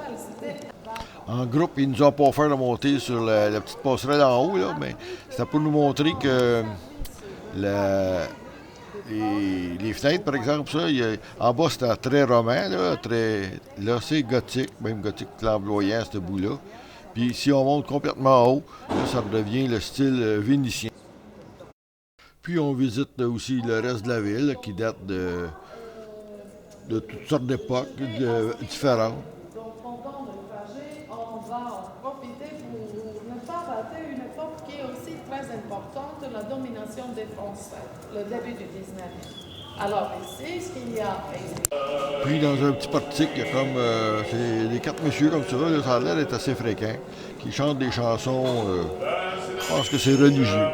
En groupe, ils nous ont pas offert de monter sur la petite passerelle en haut, là, mais c'était pour nous montrer que les fenêtres, par exemple, ça, en bas, c'était très roman, là c'est gothique, même gothique flamboyant, ce bout-là. Puis si on monte complètement en haut, là, ça redevient le style vénitien. Puis on visite aussi le reste de la ville, là, qui date de toutes sortes d'époques différentes. Donc pendant le trajet, on va en profiter pour ne pas rater une époque qui est aussi très importante, la domination des Français, le début du 19e. Alors ici, ce qu'il y a... Puis dans un petit portique, il y a comme c'est des 4 messieurs comme ça, là, ça a l'air d'être assez fréquent, qui chantent des chansons, je pense que c'est religieux.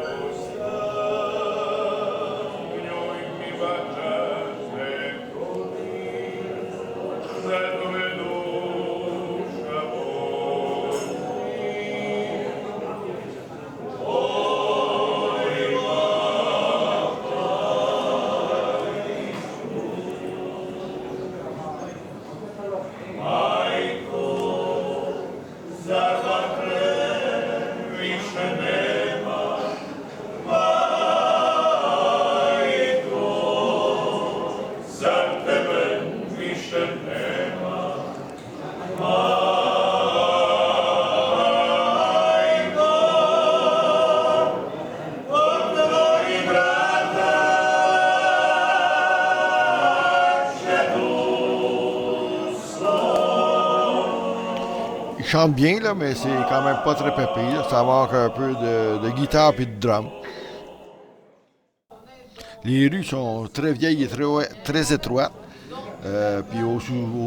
Ils chantent bien, là, mais c'est quand même pas très pépé. Là. Ça manque un peu de guitare et de drum. Les rues sont très vieilles et très étroites. Puis au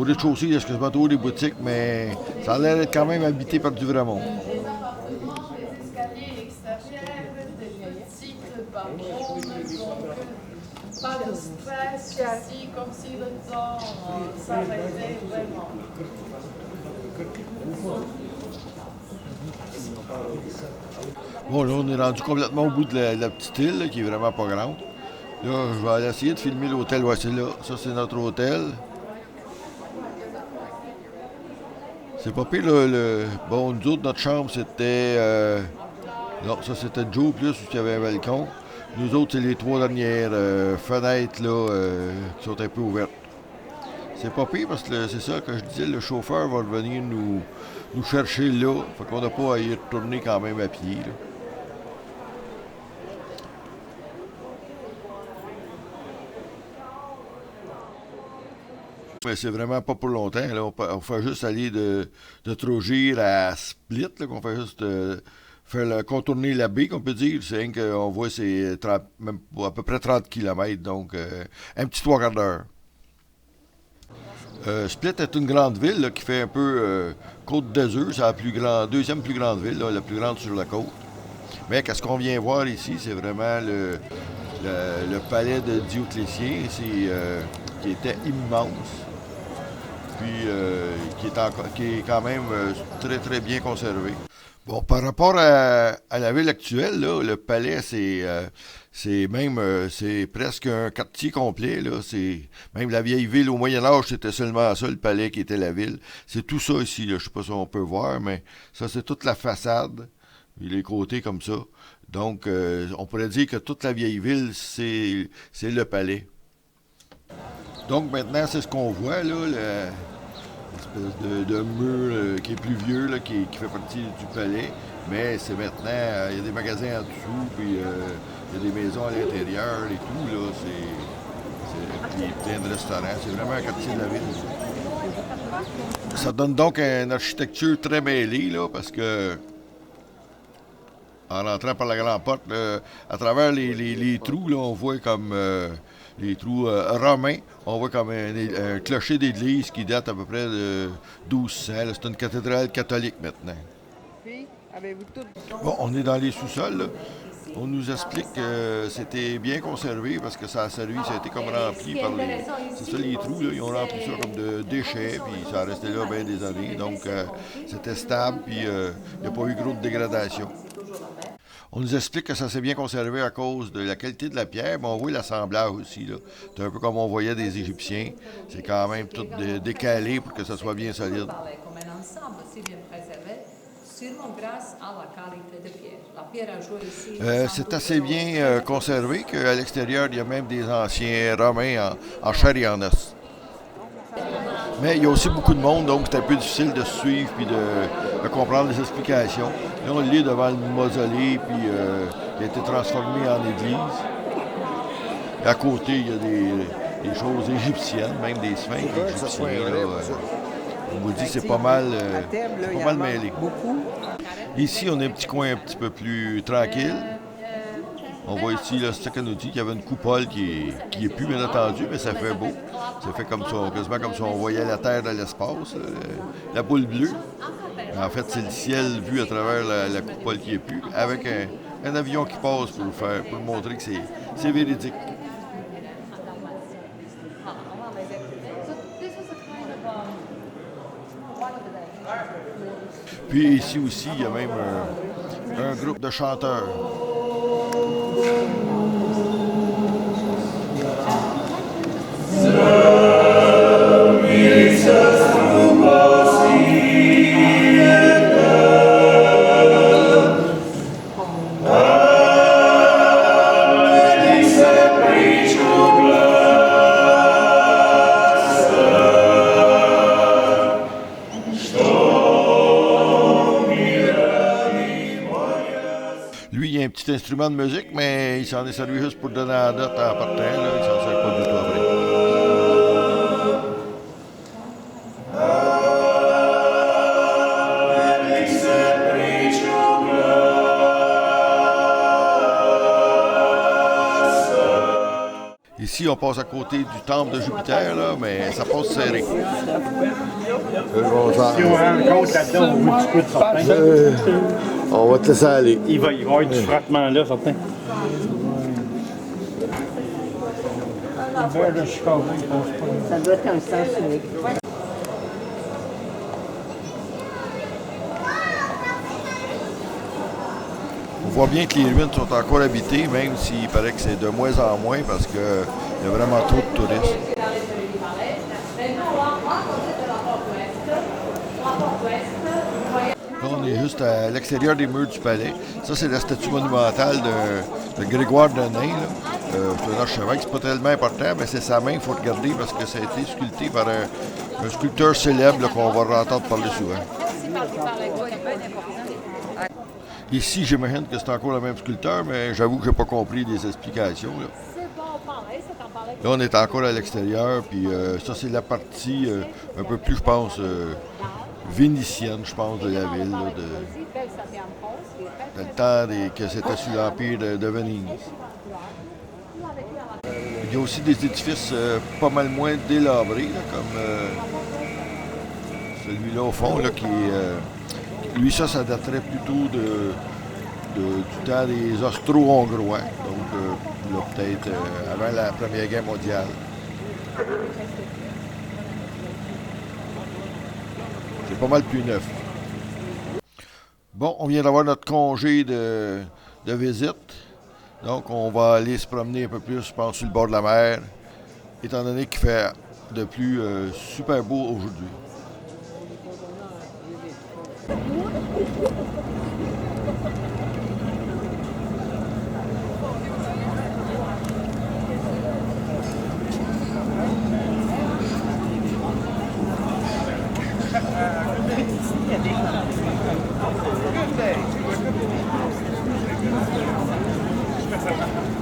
rez-de-chaussée, il y a quasiment tous les boutiques, mais ça a l'air d'être quand même habité par du vrai monde. Des appartements, des escaliers extérieurs, des petites balcons, donc pas de stress ici, comme si le temps s'arrêtait vraiment. Bon, là, on est rendu complètement au bout de la petite île, là, qui est vraiment pas grande. Là, je vais aller essayer de filmer l'hôtel. Ouais, c'est là. Ça, c'est notre hôtel. C'est pas pire, là. Bon, nous autres, notre chambre, c'était... Non, ça, c'était Joe, plus, où il y avait un balcon. Nous autres, c'est les 3 dernières fenêtres, là, qui sont un peu ouvertes. C'est pas pire parce que c'est ça que je disais, le chauffeur va venir nous chercher là. Fait qu'on n'a pas à y retourner quand même à pied. Là. Mais c'est vraiment pas pour longtemps. Là. On fait juste aller de Trogir à Split, là, qu'on fait juste contourner la baie, qu'on peut dire. C'est rien qu'on voit, c'est même à peu près 30 km, donc un petit 3 quarts d'heure. Split est une grande ville là, qui fait un peu Côte d'Azur. C'est la deuxième plus grande ville, là, la plus grande sur la côte. Mais qu'est-ce qu'on vient voir ici, c'est vraiment le palais de Dioclétien, qui était immense, puis qui est quand même très très bien conservé. Bon, par rapport à la ville actuelle, là, le palais, c'est presque un quartier complet. Là. Même la vieille ville au Moyen-Âge, c'était seulement ça, le palais qui était la ville. C'est tout ça ici, là. Je ne sais pas si on peut voir, mais ça, c'est toute la façade, et les côtés comme ça. Donc, on pourrait dire que toute la vieille ville, c'est le palais. Donc, maintenant, c'est ce qu'on voit, là, l'espèce de mur qui est plus vieux, là, qui fait partie du palais. Mais c'est maintenant, il y a des magasins en dessous, puis il y a des maisons à l'intérieur et tout, là. C'est plein de restaurants. C'est vraiment un quartier de la ville. Ça donne donc une architecture très mêlée, là, parce que en rentrant par la grande porte, là, à travers les trous, là, on voit comme les trous romains, on voit comme un clocher d'église qui date à peu près de 1200. C'est une cathédrale catholique maintenant. Bon, on est dans les sous-sols, là. On nous explique que c'était bien conservé parce que ça a servi, ça a été comme rempli par les trous, là, ils ont rempli ça comme de déchets, puis ça a resté là bien des années. Donc, c'était stable, puis il n'y a pas eu gros de dégradation. On nous explique que ça s'est bien conservé à cause de la qualité de la pierre, mais on voit l'assemblage aussi. Là. C'est un peu comme on voyait des Égyptiens. C'est quand même tout décalé pour que ça soit bien solide. C'est assez bien conservé qu'à l'extérieur, il y a même des anciens Romains en chair et en os. Mais il y a aussi beaucoup de monde, donc c'est un peu difficile de suivre et de comprendre les explications. Là, on lit devant le mausolée, puis il a été transformé en église. Et à côté, il y a des choses égyptiennes, même des sphinx égyptiens. Là, Je vous dis, c'est pas mal mêlé. Ici, on a un petit coin un petit peu plus tranquille. On voit ici le Stakanouti qui avait une coupole qui est plus bien entendu, mais ça fait beau. Ça fait comme ça, quasiment comme si on voyait la Terre dans l'espace, la boule bleue. En fait, c'est le ciel vu à travers la coupole qui est plus, avec un avion qui passe pour montrer que c'est véridique. Puis ici aussi, il y a même un groupe de chanteurs. Lui, il y a un petit instrument de musique, mais il s'en est servi juste pour donner la note en partant. Là. Il s'en sert pas du tout après. Ici, on passe à côté du temple de Jupiter, là, mais ça passe serré. On va te laisser aller. Il va y avoir du frottement là, certain. Ça doit être un sens unique. On voit bien que les ruines sont encore habitées, même s'il paraît que c'est de moins en moins parce qu'il y a vraiment trop de touristes. Là, on est juste à l'extérieur des murs du palais. Ça, c'est la statue monumentale de Grégoire de Nain. C'est un archevêque, c'est pas tellement important, mais c'est sa main, il faut regarder parce que ça a été sculpté par un sculpteur célèbre là, qu'on va entendre parler souvent. Ici, j'imagine que c'est encore le même sculpteur, mais j'avoue que je n'ai pas compris les explications. Là, on est encore à l'extérieur, puis ça, c'est la partie un peu plus, je pense, vénitienne, je pense, de la ville, là, dans le temps que c'était sous l'Empire de Venise. Il y a aussi des édifices pas mal moins délabrés, là, comme celui-là au fond, là, qui est... lui, ça daterait plutôt du temps des Austro-Hongrois, donc là, peut-être avant la Première Guerre mondiale. C'est pas mal plus neuf. Bon, on vient d'avoir notre congé de visite. Donc, on va aller se promener un peu plus, je pense, sur le bord de la mer, étant donné qu'il fait de plus super beau aujourd'hui.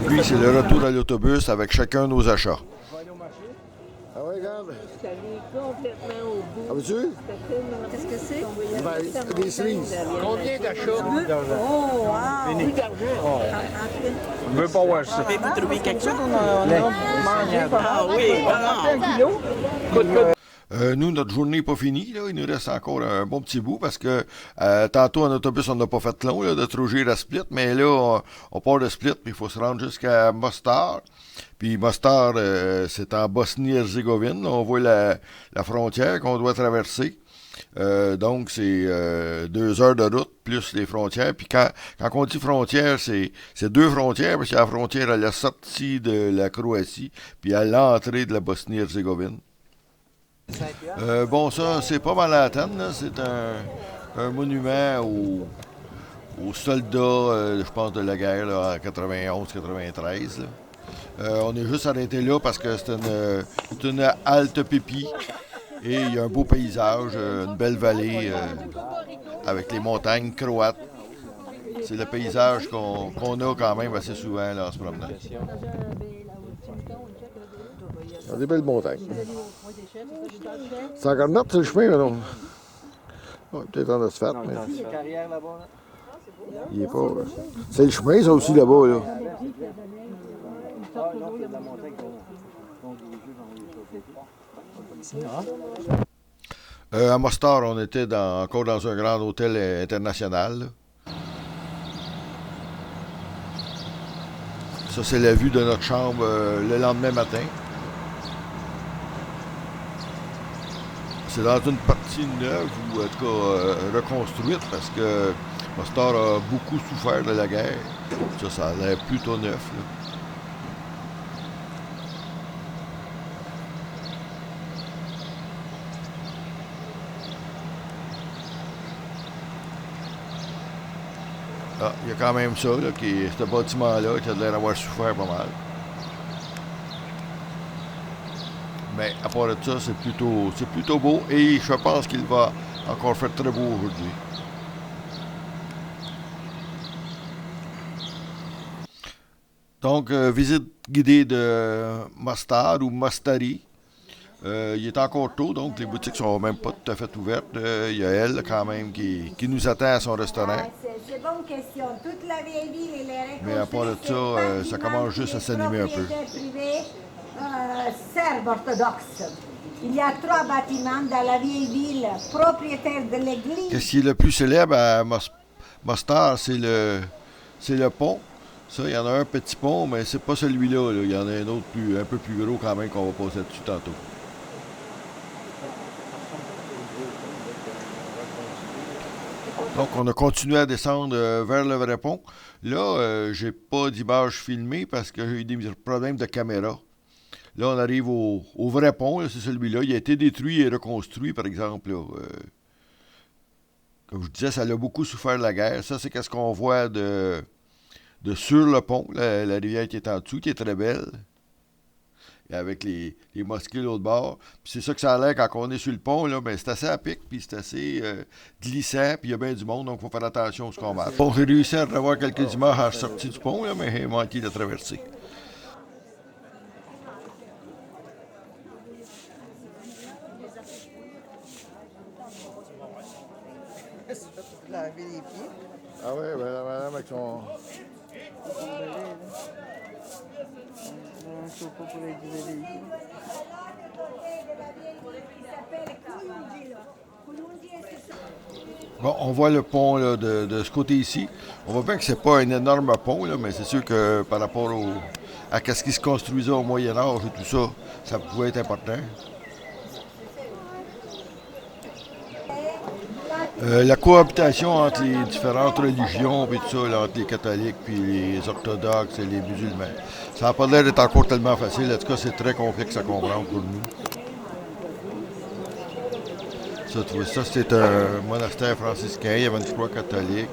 Puis, c'est le retour à l'autobus avec chacun nos achats. Ah ouais, regarde. Ça vient complètement au bout. Ah, veux-tu? Qu'est-ce que c'est? Des cerises. Combien d'achats? Oh, wow! Oui, d'argent. On veut pas voir ça. Vous trouvez quelque chose? On a mangé. Ah oui, nous, notre journée n'est pas finie. Là. Il nous reste encore un bon petit bout parce que tantôt en autobus, on n'a pas fait long là, de Trogir à Split, mais là, on part de Split, puis il faut se rendre jusqu'à Mostar. Puis Mostar, c'est en Bosnie-Herzégovine. On voit la frontière qu'on doit traverser. Donc, c'est 2 heures de route plus les frontières. Puis quand on dit frontière, c'est 2 frontières, parce qu'il y a la frontière à la sortie de la Croatie, puis à l'entrée de la Bosnie-Herzégovine. Bon, ça, c'est pas Manhattan, là. C'est un monument aux soldats, je pense, de la guerre là, en 91-93. On est juste arrêté là parce que c'est une halte pipi et il y a un beau paysage, une belle vallée avec les montagnes croates. C'est le paysage qu'on a quand même assez souvent là, en se promenant. Dans des belles montagnes. C'est encore notre, c'est le chemin, mais non. Ouais, peut-être en asphalte, mais. Carrière là-bas. Il est pas. C'est le chemin, ça aussi, là-bas, là. À Mostar, on était encore dans un grand hôtel international. Là. Ça, c'est la vue de notre chambre le lendemain matin. C'est dans une partie neuve, ou en tout cas reconstruite, parce que Mostar a beaucoup souffert de la guerre. Ça a l'air plutôt neuf. Là. Ah, il y a quand même ça, là, ce bâtiment-là, qui a l'air d'avoir souffert pas mal. Mais à part de ça, c'est plutôt beau et je pense qu'il va encore faire très beau aujourd'hui. Donc, visite guidée de Mostar ou Mostari. Il est encore tôt, donc les boutiques sont même pas tout à fait ouvertes. Il y a elle quand même qui nous attend à son restaurant. C'est une bonne question. Toute la vieille ville, elle est Mais à part de ça, ça commence juste à s'animer un peu. Serbe orthodoxe. Il y a 3 bâtiments dans la vieille ville, propriétaires de l'église. Qu'est-ce qui est le plus célèbre à Mostar, c'est le pont. Ça, il y en a un petit pont, mais c'est pas celui-là. Là. Il y en a un autre un peu plus gros quand même qu'on va passer dessus tantôt. Donc, on a continué à descendre vers le vrai pont. Là, j'ai pas d'image filmée parce que j'ai eu des problèmes de caméra. Là, on arrive au vrai pont, là, c'est celui-là. Il a été détruit et reconstruit, par exemple. Là, comme je disais, ça a beaucoup souffert de la guerre. Ça, c'est qu'est-ce qu'on voit de sur le pont, la rivière qui est en dessous, qui est très belle. Et avec les mosquées de l'autre bord. Puis c'est ça que ça a l'air quand on est sur le pont, là, mais c'est assez à pic, puis c'est assez glissant, puis il y a bien du monde, donc il faut faire attention à ce qu'on marche. Bon, j'ai réussi à avoir quelques images à la sortie du pont, là, mais j'ai manqué de traverser. Laver les pieds. Ah ouais, ben la madame avec son. Un chapeau pour aiguiser les pieds. Bon, on voit le pont là, de ce côté ici. On voit bien que c'est pas un énorme pont, là, mais c'est sûr que par rapport à ce qui se construisait au Moyen-Âge et tout ça, ça pouvait être important. La cohabitation entre les différentes religions, puis tout ça, là, entre les catholiques, puis les orthodoxes et les musulmans, ça n'a pas l'air d'être encore tellement facile. En tout cas, c'est très complexe à comprendre pour nous. Ça, tu vois, ça c'est un monastère franciscain. Il y avait une croix catholique.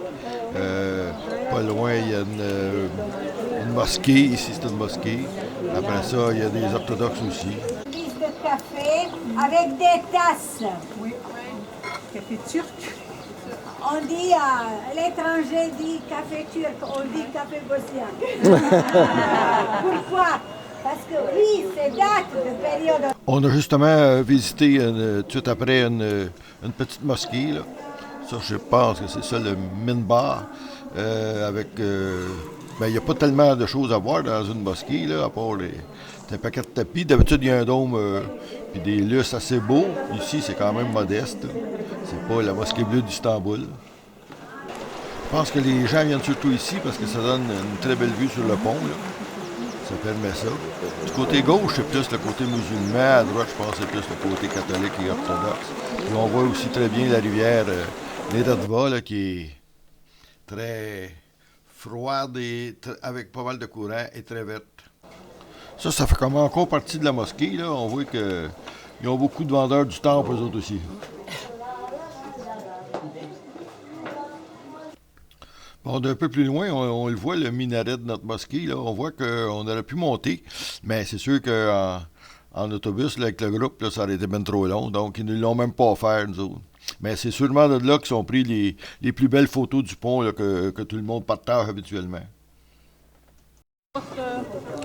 Pas loin, il y a une mosquée. Ici, c'est une mosquée. Après ça, il y a des orthodoxes aussi. Service de café avec des tasses. Oui. Café turc. On dit, l'étranger dit café turc, on dit café bosnien. Pourquoi? Parce que oui, c'est date de période. On a justement visité tout de suite après une petite mosquée. Là. Ça, je pense que c'est ça, le minbar. Avec. Ben, il n'y a pas tellement de choses à voir dans une mosquée, là, à part un paquet de tapis. D'habitude, il y a un dôme puis des lustres assez beaux. Ici, c'est quand même modeste. C'est pas la mosquée bleue d'Istanbul. Je pense que les gens viennent surtout ici parce que ça donne une très belle vue sur le pont. Là. Ça permet ça. Du côté gauche, c'est plus le côté musulman. À droite, je pense que c'est plus le côté catholique et orthodoxe. Puis on voit aussi très bien la rivière Neretva, là, qui est très froide et avec pas mal de courant et très verte. Ça fait comme encore partie de la mosquée. Là. On voit qu'ils ont beaucoup de vendeurs du temple, eux autres aussi. Bon, d'un peu plus loin, on le voit, le minaret de notre mosquée. Là. On voit qu'on aurait pu monter, mais c'est sûr qu'en autobus, là, avec le groupe, là, ça aurait été bien trop long. Donc, ils ne l'ont même pas offert, nous autres. Mais c'est sûrement de là qu'ils ont pris les plus belles photos du pont là, que tout le monde partage habituellement.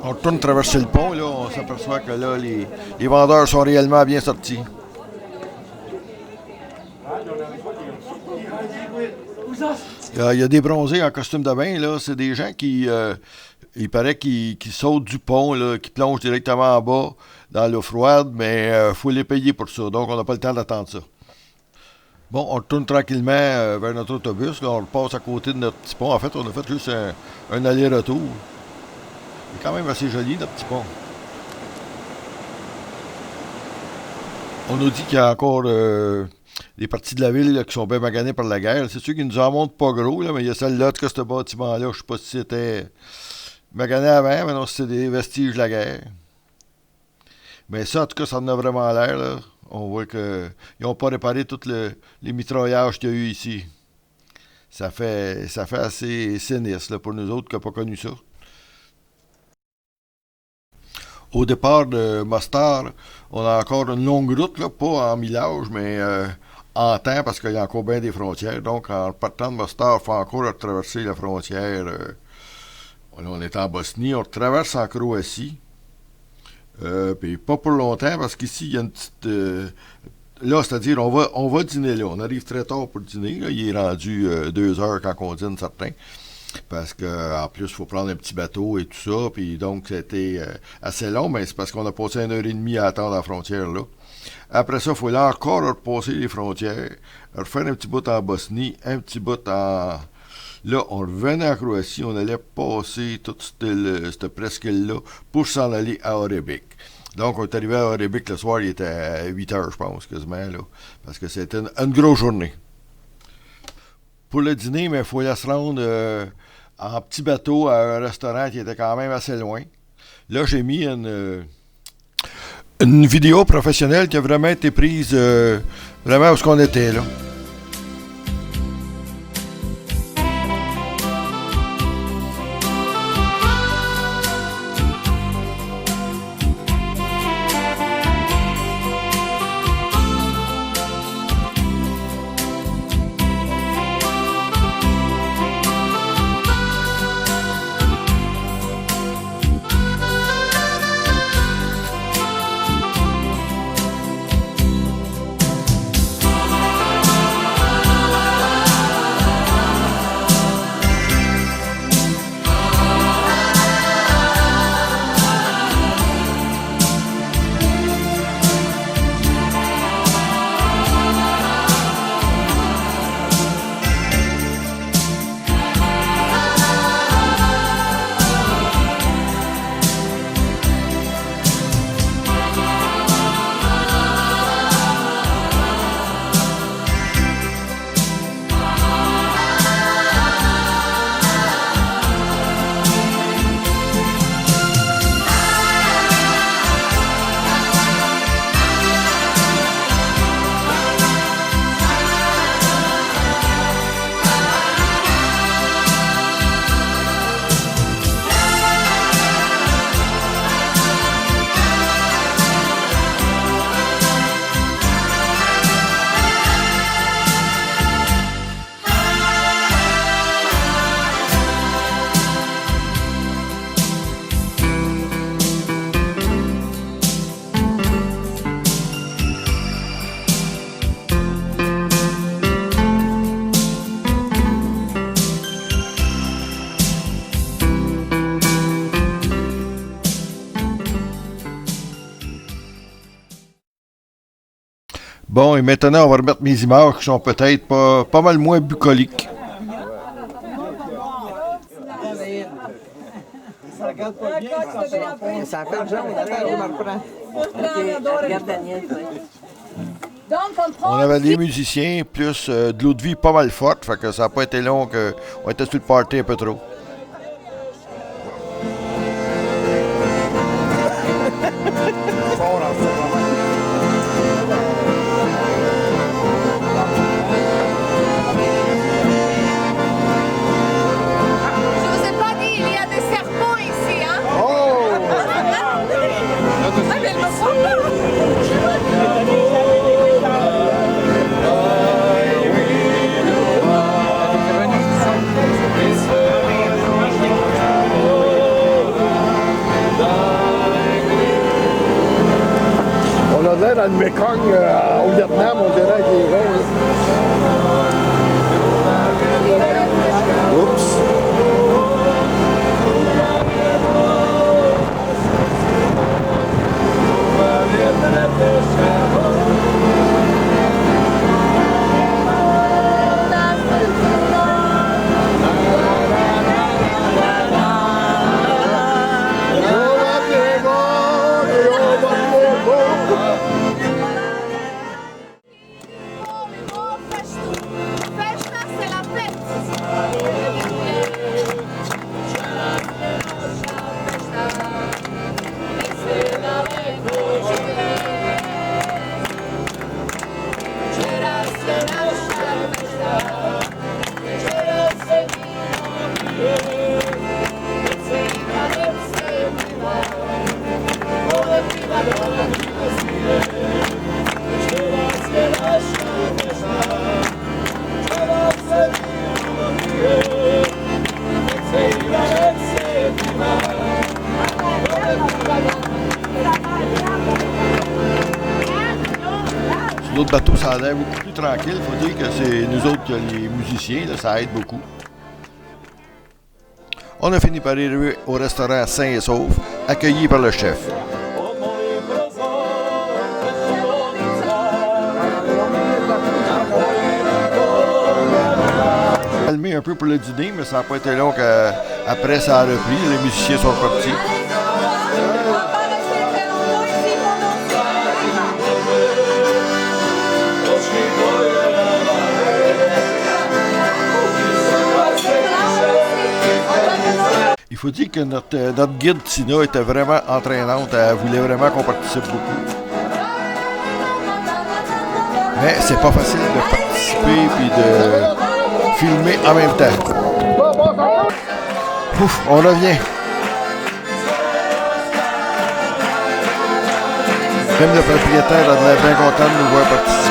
On retourne traverser le pont, là, on s'aperçoit que là, les vendeurs sont réellement bien sortis. Il y a des bronzés en costume de bain, là. C'est des gens qui, il paraît qu'ils sautent du pont, là, qui plongent directement en bas dans l'eau froide, mais il faut les payer pour ça. Donc, on n'a pas le temps d'attendre ça. Bon, on retourne tranquillement vers notre autobus. Là, on repasse à côté de notre petit pont. En fait, on a fait juste un aller-retour. C'est quand même assez joli, notre petit pont. On nous dit qu'il y a encore des parties de la ville là, qui sont bien maganées par la guerre. C'est sûr qu'ils nous en montrent pas gros, là, mais il y a celle-là, en tout cas, ce bâtiment-là. Je ne sais pas si c'était magané avant, mais non, c'était des vestiges de la guerre. Mais ça, en tout cas, ça en a vraiment l'air, là. On voit qu'ils n'ont pas réparé tous les mitraillages qu'il y a eu ici. Ça fait assez sinistre là, pour nous autres qui n'ont pas connu ça. Au départ de Mostard, on a encore une longue route, là, pas en millage, mais en temps, parce qu'il y a encore bien des frontières. Donc, en partant de Mostard, il faut encore traverser la frontière. On est en Bosnie, on traverse en Croatie. Puis pas pour longtemps, parce qu'ici, il y a une petite... là, c'est-à-dire, on va dîner là. On arrive très tard pour dîner. Là. Il est rendu 2 heures quand on dîne, certain. Parce qu'en plus, il faut prendre un petit bateau et tout ça. Puis donc, c'était assez long, mais c'est parce qu'on a passé 1h30 à attendre à la frontière là. Après ça, il faut là encore repasser les frontières, refaire un petit bout en Bosnie, un petit bout en... Là, on revenait en Croatie, on allait passer toute cette presqu'île-là pour s'en aller à Orebic. Donc, on est arrivé à Orebic le soir, il était à 8 heures, je pense, quasiment, là, parce que c'était une grosse journée. Pour le dîner, il faut aller se rendre en petit bateau à un restaurant qui était quand même assez loin. Là, j'ai mis une vidéo professionnelle qui a vraiment été prise vraiment où on était, là. Bon, et maintenant, on va remettre mes images qui sont peut-être pas mal moins bucoliques. Ça regarde pas bien, ça fait jaune. Attends, je me reprends. Regarde Daniel. On avait des musiciens, plus de l'eau de vie pas mal forte, fait que ça n'a pas été long qu'on était sur le party un peu trop. dans le Mekong au Vietnam, on dirait avec les ronds. Oups! L'autre bateau, ça a l'air beaucoup plus tranquille. Il faut dire que c'est nous autres, les musiciens, là, ça aide beaucoup. On a fini par arriver au restaurant Sain et Sauf, accueilli par le chef. Calmé un peu pour le dîner, mais ça n'a pas été long qu'après ça a repris. Les musiciens sont partis. Il faut dire que notre guide Tina était vraiment entraînante. Elle voulait vraiment qu'on participe beaucoup. Mais c'est pas facile de participer puis de filmer en même temps. Ouf, on revient. Même le propriétaire a l'air bien content de nous voir participer.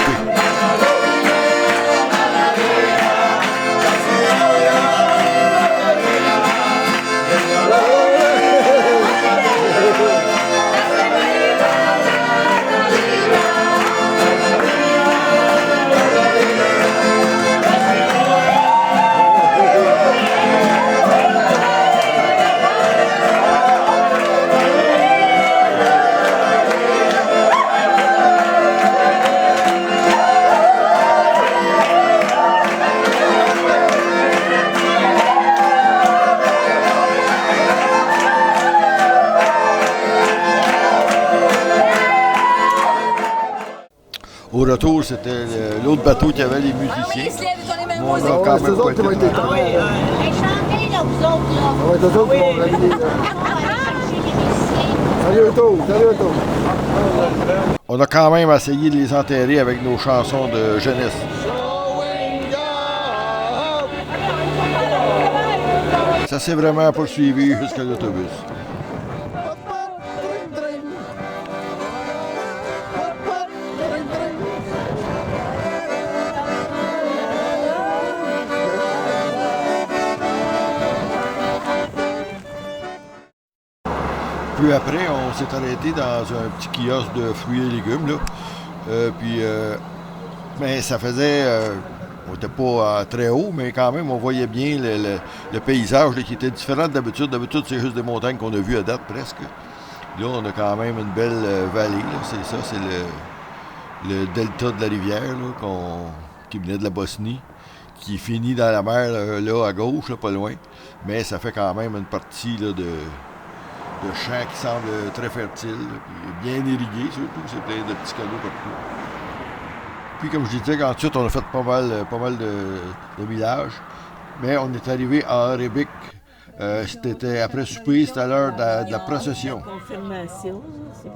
Au retour, c'était l'autre bateau qui avait les musiciens. On a quand même pas été tranquille. Chantez là, vous autres, là. Ça va être eux autres qui vont valider, là. Salut Otto, salut Otto. On a quand même essayé de les enterrer avec nos chansons de jeunesse. Ça s'est vraiment poursuivi jusqu'à l'autobus. Puis après, on s'est arrêté dans un petit kiosque de fruits et légumes, là. Mais ça faisait... on n'était pas très haut, mais quand même, on voyait bien le paysage là, qui était différent d'habitude. D'habitude, c'est juste des montagnes qu'on a vues à date presque. Là, on a quand même une belle vallée. Là. C'est ça, c'est le delta de la rivière là, qui venait de la Bosnie, qui finit dans la mer là à gauche, là, pas loin. Mais ça fait quand même une partie là, de champs qui semblent très fertiles, puis bien irrigués surtout, c'est plein de petits canaux partout. Puis comme je disais, ensuite on a fait pas mal de villages, mais on est arrivé à Arebic. C'était après souper, c'était à l'heure de la procession. Confirmation, c'est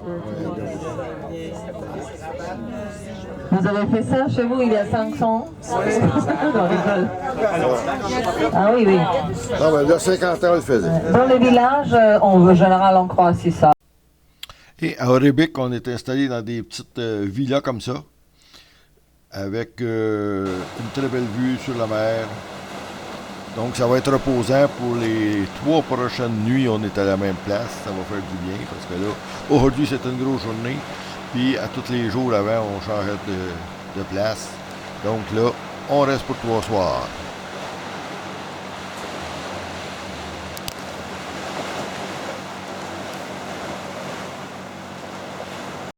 Vous avez fait ça chez vous il y a 500 ans? Ah oui, oui. Non, mais il y a 50 ans, on le faisait. Dans les villages, en général, on croit aussi ça. Et à Arebic, on est installé dans des petites villas comme ça, avec une très belle vue sur la mer. Donc, ça va être reposant pour les 3 prochaines nuits. On est à la même place. Ça va faire du bien parce que là, aujourd'hui, c'est une grosse journée. Puis à tous les jours avant, on changeait de place. Donc là, on reste pour 3 soirs.